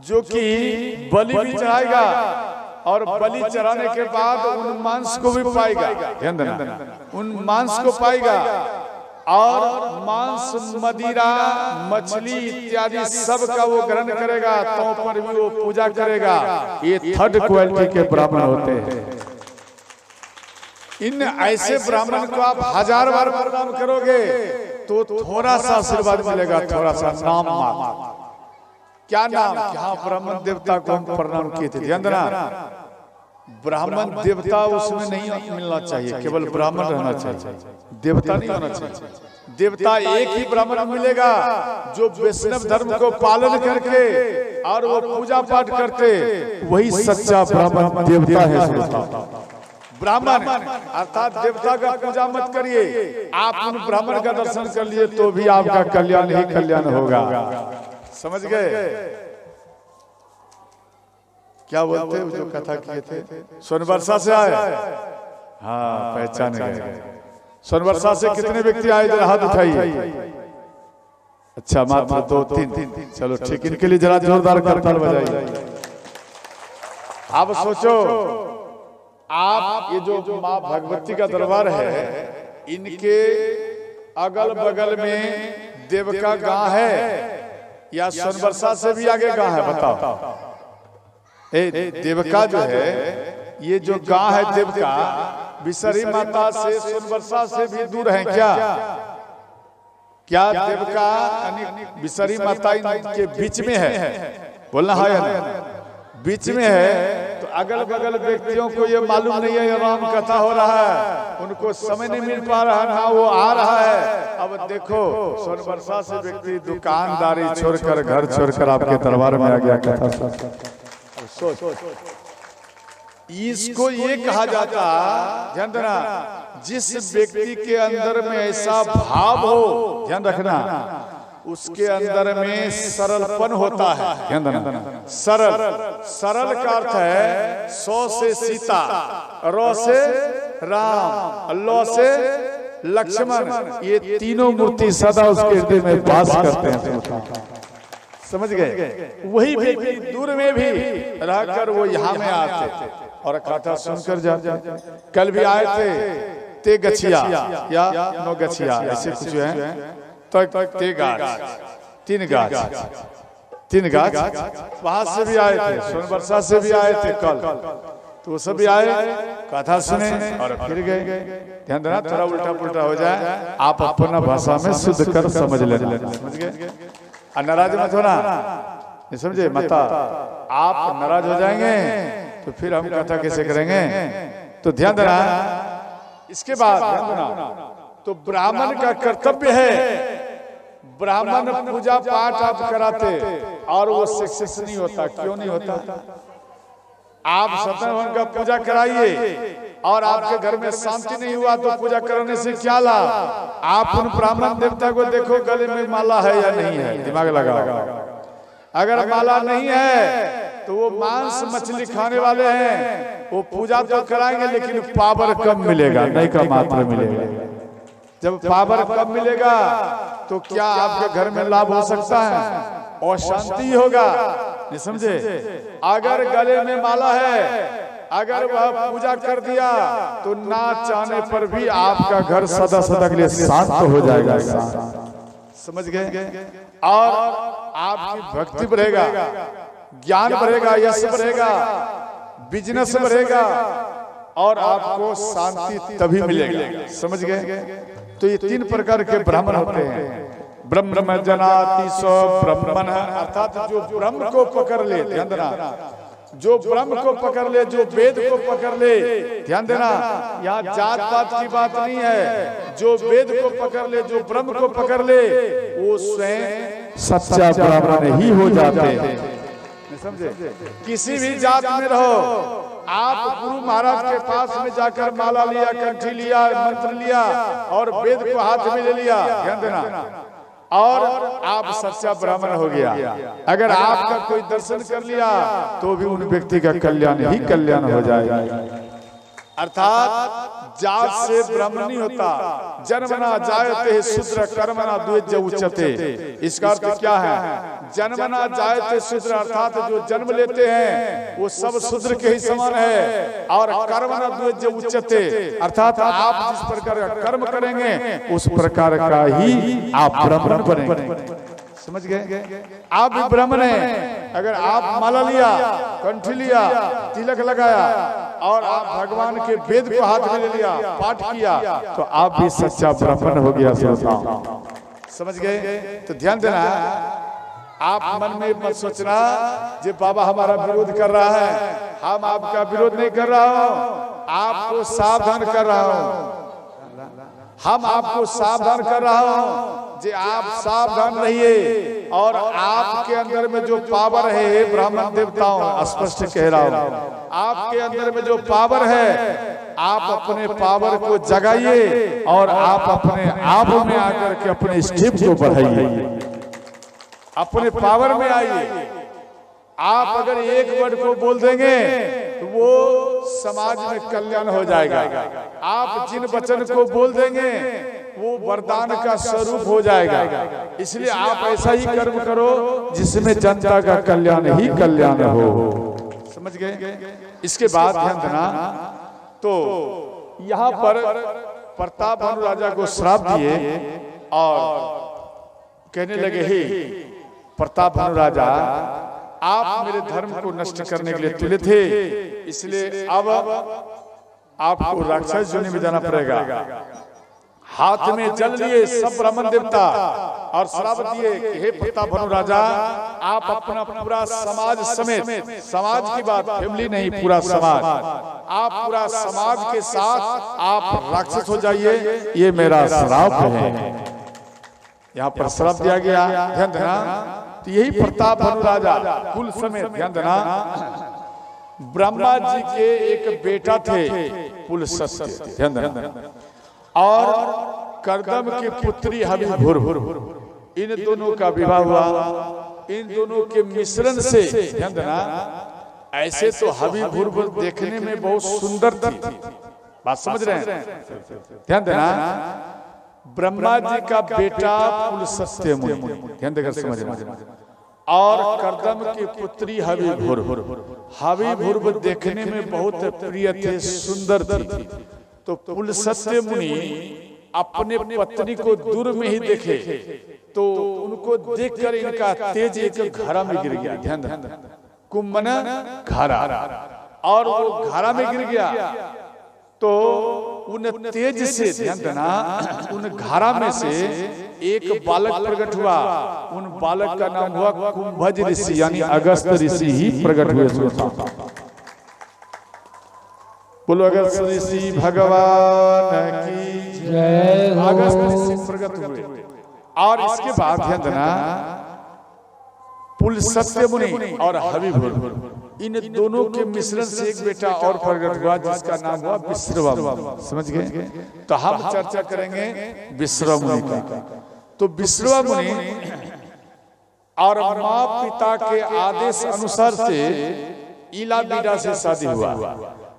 जो कि बलि भी चढ़ाएगा और बलि चढ़ाने के बाद उन मांस को भी पाएगा, ध्यान देना, उन मांस को पाएगा और मांस, मदिरा, मछली इत्यादि सब का वो ग्रहण करेगा, तो पर भी वो पूजा करेगा। ये थर्ड क्वालिटी के ब्राह्मण होते हैं। इन ऐसे ब्राह्मण को आप 1000 बार प्रणाम करोगे तो थोड़ा सा आशीर्वाद मिलेगा, थोड़ा सा नाम मात्र। क्या नाम? क्या ब्राह्मण देवता को हम प्रणाम किए थे, ध्यान देना। ब्राह्मण देवता उसमें नहीं मिलना चाहिए, केवल ब्राह्मण रहना चाहिए, देवता नहीं होना चाहिए। देवता एक ही ब्राह्मण मिलेगा जो वैष्णव धर्म को पालन करके और वो पूजा पाठ करते, वही सच्चा ब्राह्मण देवता है। ब्राह्मण अर्थात देवता का पूजा मत करिए, आप उन ब्राह्मण का दर्शन कर लिए तो भी आपका कल्याण ही कल्याण होगा, समझ गए। क्या बोलते हैं जो कथा किए थे, सोनबरसा से आए, हाँ पहचान गए। सोनबरसा से कितने व्यक्ति आए, इधर हाथ उठाइए। अच्छा मात्र 2-3, चलो ठीक, इनके लिए जरा जोरदार करताल बजाइए। आप सोचो, आप ये जो माँ भगवती का दरबार है, इनके अगल बगल में देवका गांव है या सोनबरसा से भी आगे गांव है, बताओ। देवका जो है, ये जो गांव है देवका, बिसरी माता से सोनबरसा से भी दूर है क्या? क्या देवका यानी बिसरी माता के बीच में है? बोलना है या नहीं? बीच में है, तो अगल बगल व्यक्तियों को ये मालूम नहीं है राम कथा हो रहा है, उनको समय नहीं मिल पा रहा, ना वो आ रहा है। अब देखो, सोनबरसा से व्यक्ति दुकानदारी छोड़कर, घर छोड़कर आपके दरबार में आ गया कथा। सोच, इसको ये कहा जाता, ध्यान देना, जिस व्यक्ति के अंदर में ऐसा भाव हो, ध्यान रखना, उसके अंदर में सरलपन होता है, ध्यान देना। सरल का अर्थ है 100 से सीता, रो से राम, लो से लक्ष्मण, ये तीनों मूर्ति सदा उसके हृदय में वास करते हैं, समझ गए। वही व्यक्ति दूर में भी रहकर वो यहाँ में आते और कथा सुनकर जाते। कल भी आए थे ते गछिया या नो गछिया, ऐसे कुछ है, तो ते गाछ, तीन गाछ, वहां से भी आए थे, सोनबरसा से भी आए थे कल, तो वो सभी आए, कथा सुने और फिर गए। ध्यान देना, थोड़ा उल्टा पुल्टा हो जाए, आप अपना भाषा में शुद्ध कर समझ लेना, समझ गए। नाराज मत होना, समझे माता, आप नाराज हो जाएंगे तो फिर हम कथा कैसे करेंगे। तो ध्यान देना, इसके बाद ध्यान देना, तो ब्राह्मण का कर्तव्य है, ब्राह्मण पूजा पाठ आप कराते और वो सक्सेस नहीं होता। क्यों नहीं होता? आप सत्यनारायण का पूजा कराइए और आपके घर में शांति नहीं हुआ तो पूजा करने से क्या लाभ? आप उन ब्राह्मण देवता को देखो, गले में माला है या नहीं है, दिमाग लगाओ। अगर माला नहीं है तो वो मांस मछली खाने वाले हैं, वो पूजा तो कराएंगे लेकिन पावर कम मिलेगा, नहीं का मात्रा मिलेगा। जब पावर कम मिलेगा तो क्या आपके घर में लाभ हो सकता है? और शांति होगा, नहीं समझे। अगर गले में माला है, अगर वह पूजा कर दिया तो ना चाहने पर भी आपका घर सदा सदा के लिए शांत हो जाएगा, समझ गए। और आपकी भक्ति बढ़ेगा, ज्ञान बढ़ेगा, यश बढ़ेगा, बिजनेस बढ़ेगा और आपको शांति तभी मिलेगा, समझ गए। तो ये 3 प्रकार के ब्राह्मण होते हैं। ब्रह्म जनाति सो ब्राह्मण, अर्थात जो ब्रह्म को पकड़ ले, ध्यान देना, जो ब्रह्म को पकड़ ले, जो वेद को पकड़ ले, ध्यान देना, यहाँ जात पात की बात नहीं है। जो वेद को पकड़ ले, जो ब्रह्म को पकड़ ले, वो स्वयं सच्चा ब्राह्मण ही हो जाते हैं, समझे। किसी भी जात में रहो, आप गुरु महाराज के पास में जाकर माला लिया, कंठी लिया, मंत्र लिया और वेद को हाथ में ले लिया, ध्यान देना, और आप सच्चा ब्राह्मण हो गया। अगर आपका कोई दर्शन कर लिया तो भी उन व्यक्ति का कल्याण ही कल्याण हो जाएगा। अर्थात जात से ब्राह्मण नहीं होता, जन्मना जायते शूद्र कर्मणा द्विज उच्यते। इसका अर्थ क्या है? जन्मना जायते शूद्र अर्थात जो जन्म लेते हैं वो सब शूद्र के ही समान है, और कर्मणा द्विज उच्यते अर्थात आप जिस प्रकार का कर्म करेंगे उस प्रकार का ही आप ब्राह्मण बनेंगे। समझ गए? आप भी ब्राह्मण हैं। अगर आप माला लिया, कंठी लिया, तिलक लगाया और आप भगवान के वेद को हाथ में ले लिया, पाठ किया, तो आप भी सच्चा ब्राह्मण हो गया। समझ गए? तो ध्यान देना, आप मन में मत सोचना जे बाबा हमारा विरोध कर रहा है। हम आपका विरोध नहीं कर रहा हूं, आपको सावधान कर रहा हूं। हम आपको सावधान कर रहा हूं जे आप सावधान रहिए, और आपके अंदर में जो पावर है ब्राह्मण देवताओं स्पष्ट कह रहा हूं, आपके अंदर में जो पावर है आप अपने पावर को जगाइए और आप अपने आप में आकर के अपने स्टेप को बढ़ाइए, अपने पावर में आइए। आप अगर एक वर्ड को बोल देंगे तो वो समाज में कल्याण हो जाएगा। आप जिन वचन को बोल देंगे वो वरदान का स्वरूप हो जाएगा। इसलिए आप ऐसा ही कर्म करो जिसमें जनता का कल्याण ही कल्याण हो। समझ गए? इसके बाद ध्यान देना, तो यहाँ पर प्रताप भानु राजा को श्राप दिए और कहने लगे, हे प्रताप भानु राजा, आप मेरे धर्म को नष्ट करने के लिए तुले थे, इसलिए अब आपको राक्षस योनि में जाना पड़ेगा। हाथ में जल लिए सब ब्राह्मण देवता और श्राप दिए कि हे प्रताप भानु राजा, आप अपना पूरा समाज समेत, समाज की बात फैमिली नहीं, पूरा समाज, आप पूरा समाज के साथ आप राक्षस हो जाइए, ये मेरा श्राप है। यहाँ पर श्राप दिया गया। ध्यान देना, तो यही प्रताप भानु राजा कुल समेत, ध्यान देना, ब्रह्मा जी के एक बेटा थे पुलस्त्य, ध्यान देना, और कर्दम की पुत्री हविभुर, इन दोनों का विवाह हुआ। इन दोनों के मिश्रण से, ध्यान देना, ऐसे तो हविभुर देखने में बहुत सुंदर थी, बात समझ रहे हैं? ध्यान देना, ब्रह्मा जी का बेटा पुलस्त्य मुनि, ध्यान देकर समझना, और कर्दम की पुत्री हविभुर, हविभुर देखने में बहुत प्रिय थे, सुंदर थी। तो पुलस्त्य मुनि अपने पत्नी को दूर में ही देखे तो उनको देखकर इनका तेज एक घड़ा में गिर गया। ध्यान देना, कुंभना घड़ा, और वो घड़ा में गिर गया तो उन तेज से, ध्यान देना, उन घड़ा में से एक बालक प्रकट हुआ। उन बालक का नाम हुआ कुंभज ऋषि, यानी अगस्त ऋषि ही प्रकट हुए। बोलो अगस्त ऋषि भगवान की जय। अगस्त ऋषि प्रकट हुए, और इसके बाद ध्यान देना, पुलस्त्य मुनि और हविभुर, इन दोनों के मिश्रण से एक बेटा और प्रकट हुआ जिसका नाम हुआ विश्रवा मुनि। समझ गए? तो हम चर्चा करेंगे विश्रवा मुनि का। तो विश्रवा मुनि और माँ पिता के आदेश अनुसार से इलाबीडा से शादी हुआ।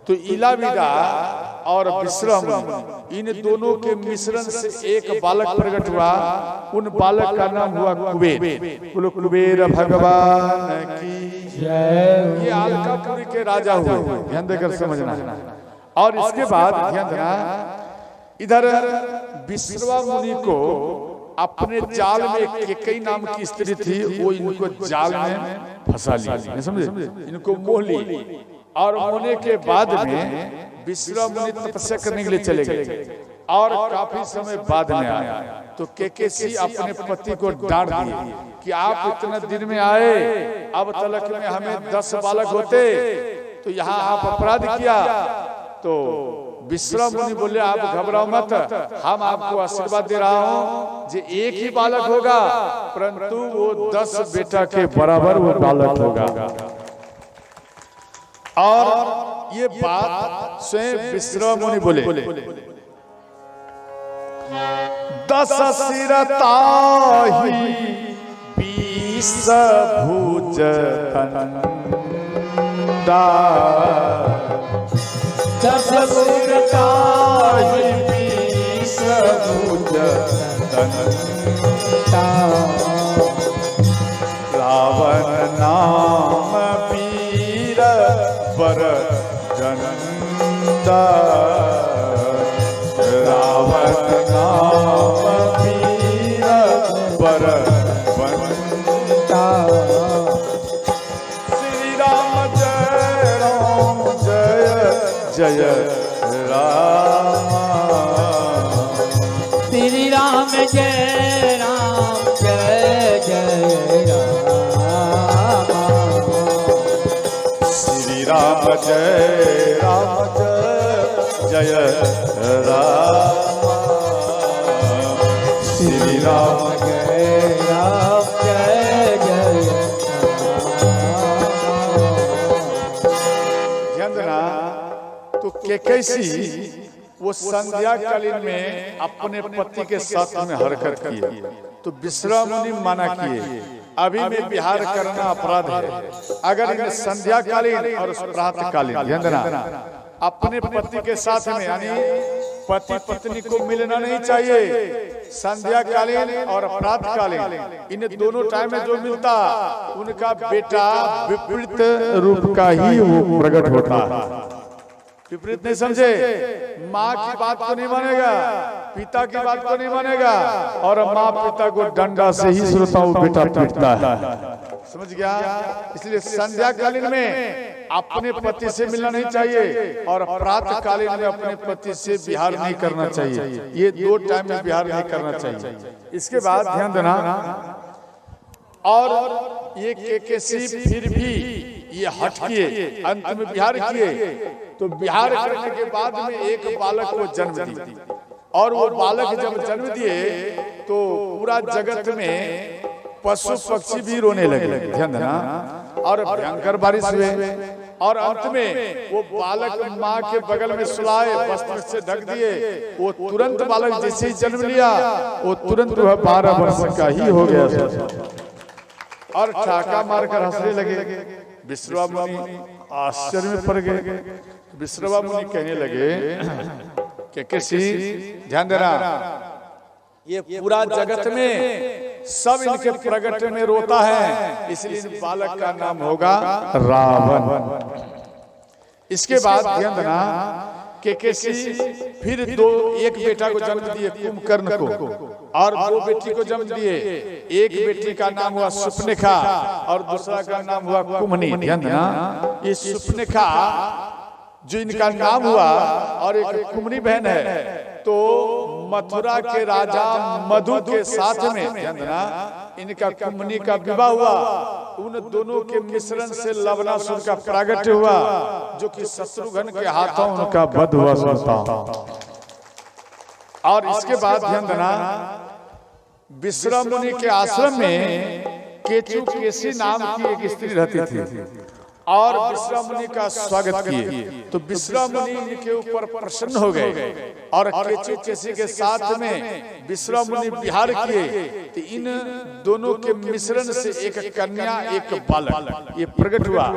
तो इलाबीडा और विश्रवा मुनि, इन दोनों के मिश्रण से एक बालक प्रकट हुआ। उन बालक का नाम हुआ कुबेर। बोलो कुबेर भगवान की जय। ये अलकापुरी के राजा हुए, ध्यान देकर समझना। और इसके बाद ध्यान देना, इधर विश्रवा मुनि को अपने जाल में केकई नाम की स्त्री थी, वो इनको जाल में फंसा ली, समझे? इनको मोह ली, और होने के बाद में विश्रवा मुनि तपस्या करने के लिए चले गए, और काफी समय बाद में आया। तो केकेसी अपने पति को डांट दिए कि आप इतने दिन में आए, अब तलक में हमें 10 बालक होते, तो यहाँ आप अपराध किया। तो विश्रवा मुनि बोले, आप घबराओ मत, हम आपको आशीर्वाद दे रहा हूँ जे एक ही बालक होगा, परंतु वो 10 बेटा के बराबर वो बालक होगा। और ये बात स्वयं विश्रवा मुनि बोले। 10 सिर ताहि 20 भुज तंदा 10 सिर ताहि 20 भुज तंदा रावण नाम वीर बर जनंदा रावण नाम वीर बर बनता श्री राम जय जय राम श्री राम जय जय राम श्री राम जय जय राम श्री राम जय जय ध्यान देना। तो कैसी वो संध्या कालीन में अपने पति के साथ में हरकत किए तो विश्राम मुनि मना किए अभी में विहार करना अपराध है। अगर इन्हें संध्या कालीन और प्रातः कालीन ध्यान देना अपने पति के साथ में यानी पति पत्नी को मिलना नहीं चाहिए। संध्या कालीन और प्रातः कालीन इन दोनों टाइम में जो मिलता उनका बेटा विपरीत रूप का ही वो प्रकट होता है। विपरीत नहीं समझे, माँ की बात को नहीं मानेगा, पिता की बात को नहीं मानेगा और माँ पिता को डंडा से ही श्रोता वो बेटा पीटता है। समझ गया? इसलिए संध्या कालीन में अपने पति से मिलना नहीं चाहिए और प्रातः कालीन में अपने पति से विहार नहीं करना चाहिए। ये दो टाइम में विहार नहीं करना चाहिए। इसके बाद ध्यान देना और ये केकेसी फिर भी ये हट किए अंत में विहार किए तो विहार करने के बाद में एक बालक को जन्म दी और वो बालक जब जन्म दिए तो पूरा जगत में पशु पक्षी भी रोने लगे। ध्यान देना और भयंकर बारिश हुए और अंत में वो बालक माँ के बगल में सुलाए वस्त्र से ढक दिए। वो तुरंत बालक जैसे ही जन्म लिया वो तुरंत 12 वर्ष का ही हो गया और ठाका मारकर हंसने लगे। विश्रवा मुनि आश्चर्य में पड़ गए। विश्रवा मुनि कहने लगे कि किसी ध्यान देना ये पूरा जगत में सब इनके प्रगट में रोता है इसलिए इस बालक का नाम होगा रावण। इसके बाद ध्यान देना केकेसी फिर एक बेटा को जन्म दिए कुंभकर्ण को और 2 बेटी को जन्म दिए। एक बेटी का नाम हुआ सुपनेखा और दूसरा का नाम हुआ कुम्हनी। ध्यान देना ये सुपनेखा जो इनका नाम हुआ और एक कुम्हनी बहन है तो मथुरा के राजा मधु के साथ में ध्यान देना इनका कुम्हनी का विवाह हुआ। उन दोनों के मिश्रण से लवणासुर का प्रागट्य हुआ जो कि शत्रुघ्न के हाथों उनका वध हुआ सुनता। और इसके बाद ध्यान देना विश्रवा मुनि के आश्रम में केचुकेशी नाम की एक स्त्री रहती थी और विश्रवा मुनि का स्वागत किए तो विश्रवा मुनि इनके ऊपर प्रसन्न हो गए और केचुकेशी के साथ में विश्रवा मुनि विहार किए तो इन दोनों के मिश्रण से एक कन्या एक बालक ये प्रकट हुआ।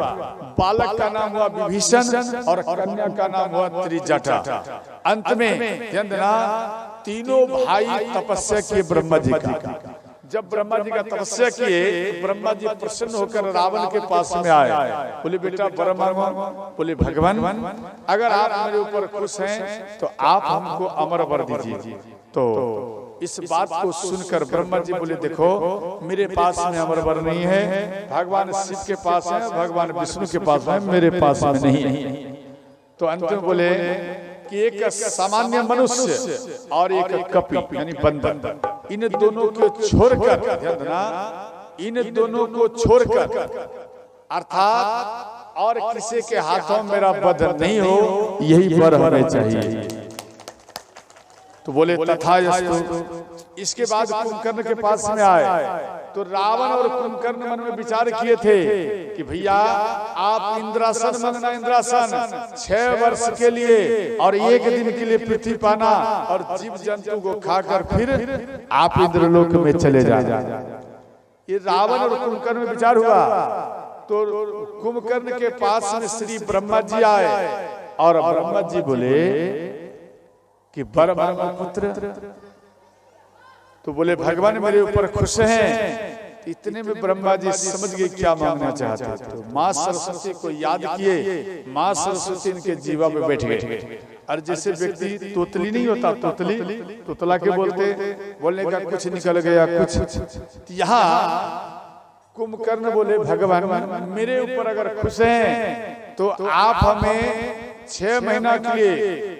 बालक का नाम हुआ विभीषण और कन्या का नाम हुआ त्रिजटा। अंत में ध्यान देना तीनों भाई तपस्या किए ब्रह्मा जी का। जब ब्रह्मा जी का तपस्या किए ब्रह्मा जी प्रसन्न होकर रावण के पास में आए। बोले बेटा वर मांगो। बोले भगवान अगर आप मेरे ऊपर खुश हैं तो आप हमको अमर वर दीजिए। तो इस बात को सुनकर ब्रह्मा जी बोले देखो मेरे पास में अमर वर नहीं है, भगवान शिव के पास है, भगवान विष्णु के पास है, मेरे पास में नहीं है। तो अंत में बोले कि एक सामान्य मनुष्य और एक कपि यानी बंदर इन दोनों को छोड़कर ध्यान देना इन दोनों को छोड़कर अर्थात और किसी के हाथों मेरा वध नहीं हो यही वर हमें चाहिए। तो बोले तथास्तु। इसके बाद कुंभकर्ण के पास में आए तो रावण और कुंभकर्ण मन में विचार किए थे कि भैया आप इंद्रासन मांगना, इंद्रासन 6 वर्ष के लिए और 1 दिन के लिए पृथ्वी पाना और जीव जंतु को खाकर फिर आप इंद्रलोक में चले जाना। ये रावण और कुंभकर्ण में विचार हुआ। तो कुंभकर्ण के पास में श्री ब्रह्मा जी आए और ब्रह्मा जी बोले कि ब्रह्म पुत्र, तो बोले भगवान मेरे ऊपर खुश हैं। इतने में ब्रह्मा जी समझ गए क्या मांगना चाहते थे। तो माँ सरस्वती को याद किए, माँ सरस्वती इनके जीवा में बैठ गए। और जैसे व्यक्ति तोतली नहीं होता, तोतली तोतला के बोलने का कुछ निकल गया कुछ। यहाँ कुंभकर्ण बोले भगवान मेरे ऊपर अगर खुश हैं तो आप हमें 6 महीना के लिए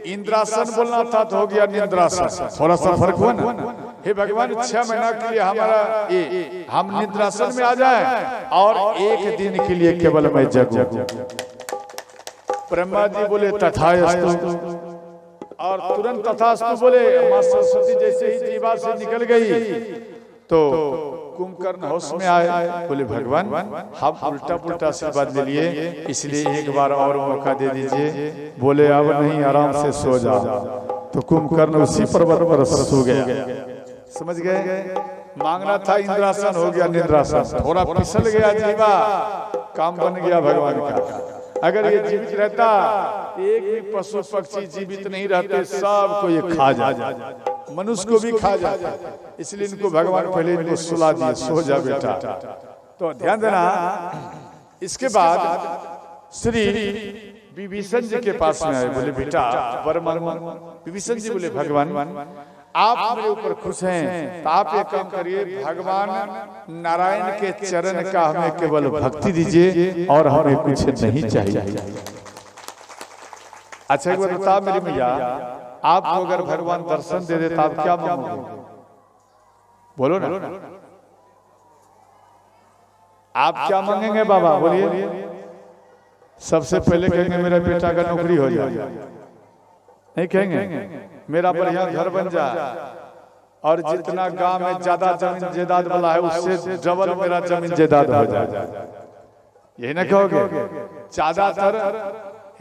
इंद्रासन बोलना था तो हो गया निद्रासन, थोड़ा सा फर्क हुआ ना। हे भगवान 6 महीना के लिए हमारा हम निद्रासन में आ जाए और 1 दिन के लिए केवल मैं जगूं। ब्रह्मा जी बोले तथास्तु और तुरंत तथास्तु बोले। मां सरस्वती जैसे ही जीवा से निकल गई तो कुंभकर्ण होश में आए, बोले भगवान हम उल्टा पुल्टा आशीर्वाद ले लिए, इसलिए एक बार और मौका दे दीजिए। बोले अब नहीं, आराम से सो जाओ। तो कुंभकर्ण उसी पर्वत पर सो गया। समझ गए, मांगना था इंद्रासन हो गया निद्रासन, थोड़ा फिसल गया जीवा, काम बन गया भगवान का। अगर ये जीवित रहता, एक भी पशु पक्षी जीवित नहीं रहते, सब को ये खा जाता, मनुष्य को भी खा जाता। इसलिए इनको भगवान पहले इनको सुला दिए, सो जा बेटा। तो ध्यान देना। इसके बाद श्री विभीषण जी के पास में आए, बोले बेटा वर मांगो। विभीषण जी बोले भगवान आप मेरे ऊपर खुश हैं तो आप एक काम करिए, भगवान नारायण के चरण का हमें केवल भक्ति दीजिए और हमें कुछ नहीं चाहिए। अच्छा एक बार बता मेरी मैया, आपको अगर भगवान दर्शन दे देता आप क्या मांगोगे? बोलो ना, आप क्या मांगेंगे बाबा? बोलिए। सबसे पहले कहेंगे मेरा बेटा का नौकरी हो जाए, नहीं कहेंगे मेरा बढ़िया घर बन जाए और जितना गांव में ज्यादा जमीन जायदाद वाला है उससे डबल मेरा जमीन जायदाद हो जाए। यही ना कहोगे? ज्यादातर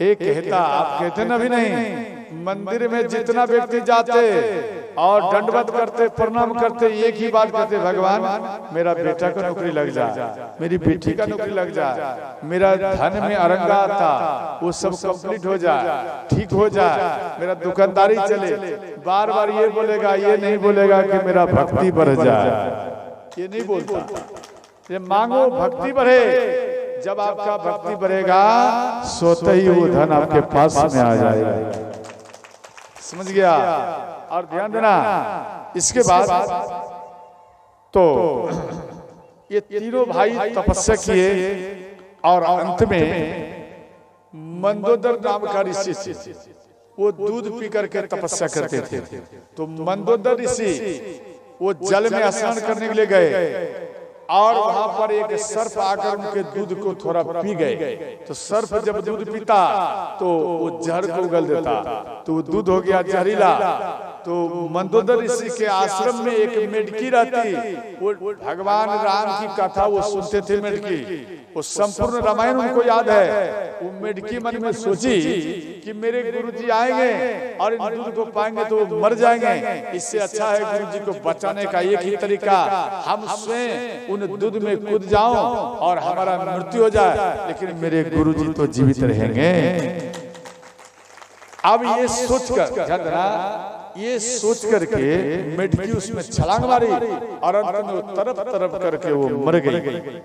एक कहता, आप कहते ना भी नहीं, मंदिर में जितना व्यक्ति जाते और दंडवत करते प्रणाम करते एक ही बात कहते, भगवान मेरा बेटा का नौकरी लग जाए, मेरी बेटी का नौकरी लग जाए, मेरा धन में अरंगा आता वो सब कंप्लीट हो जाए, ठीक हो जाए, मेरा दुकानदारी चले। बार बार ये बोलेगा, ये नहीं बोलेगा कि मेरा भक्ति बढ़ जाए, ये नहीं बोलता। ये मांगो भक्ति बढ़े, जब आपका भक्ति बढ़ेगा सोते ही वो धन आपके पास में आ जाएगा। समझ गया? और ध्यान देना, इसके बाद तो ये तीनों भाई तपस्या किए और अंत में मंदोदर नाम का ऋषि थे, वो दूध पी करके तपस्या करते थे। तो मंदोदर ऋषि वो जल में स्नान करने के लिए गए और वहां पर एक सर्प आकर उनके दूध को थोड़ा पी गए। तो सर्प जब दूध पीता तो वो जहर को उगल देता, तो वो दूध हो गया जहरीला। तो मंदोदर ऋषि के आश्रम में एक मेढकी रहती, वो भगवान राम की कथा वो सुनते थे। मेढकी वो संपूर्ण रामायण उनको याद है। वो मेढकी मन में सोची कि मेरे गुरुजी आएंगे और इन दूध को पाएंगे तो वो मर जाएंगे, इससे अच्छा है गुरुजी को बचाने का एक ही तरीका, हम स्वयं उन दूध में कूद जाऊं और हमारा मृत्यु हो जाए, लेकिन मेरे गुरुजी तो जीवित रहेंगे। अब ये सोचकर ये सोच करके मेढकी उसमें छलांग मारी और अंत में तरफ तरफ करके वो मर गई।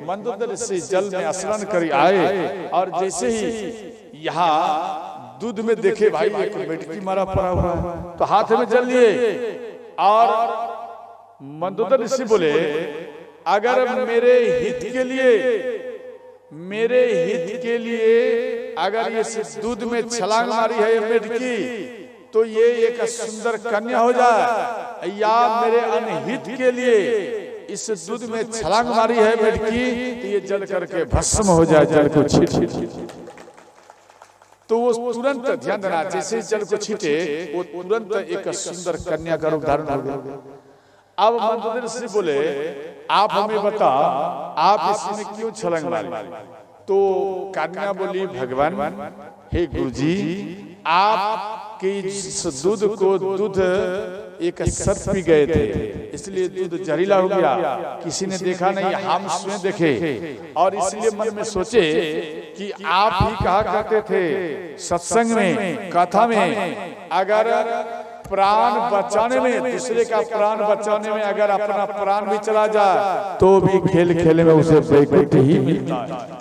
मंदोदर से जल में स्नान कर आए और जैसे ही यहाँ दूध में देखे भाई एक मेढकी मारा पड़ा हुआ है, तो हाथ में जल लिए और मंदोदर ऋषि बोले, अगर मेरे हित के लिए अगर ये दूध में छलांग मारी है ये मेढकी, तो ये एक सुंदर कन्या हो जाए, या मेरे अनहित के लिए इस दूध में छलांग मारी है मेढकी, तो ये जल करके भस्म हो जाए, जल को छीट। तो वो तुरंत ध्यान देना, जैसे जल को छीटे वो तुरंत एक सुंदर कन्या का रूप धारण हो गया। अब मंदोदरी ऋषि बोले, आप हमें बता, आप इसमें क्यों छलांग मारी? तो कन्या बोली, भगवान हे गुरुजी, आपके दूध को दूध एक सर्प पी गए थे, इसलिए दूध जहरीला हो गया। किसी ने देखा नहीं, हम स्वयं देखे, और इसलिए मन में सोचे कि आप ही कहा करते थे सत्संग में, कथा में, अगर प्राण बचाने में, दूसरे का प्राण बचाने में अगर अपना प्राण भी चला जाए तो भी खेल खेले में उसे वैकुंठ ही मिलता है।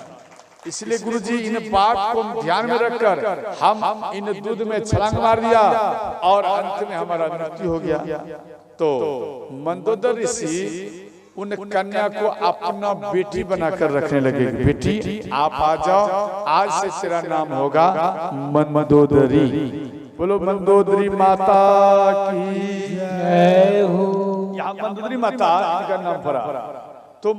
इसलिए गुरुजी इन बात को ध्यान में रखकर हम इन दूध में छलांग मार दिया और अंत में हमारा मृत्यु हो गया। तो मंदोदरी ऋषि उन कन्या को अपना बेटी बनाकर रखने लगे। बेटी आप आ जाओ, आज से तेरा नाम होगा मंदोदरी। बोलो मंदोदरी माता की जय हो। यहाँ मंदोदरी माता इनका नाम पड़ा। तो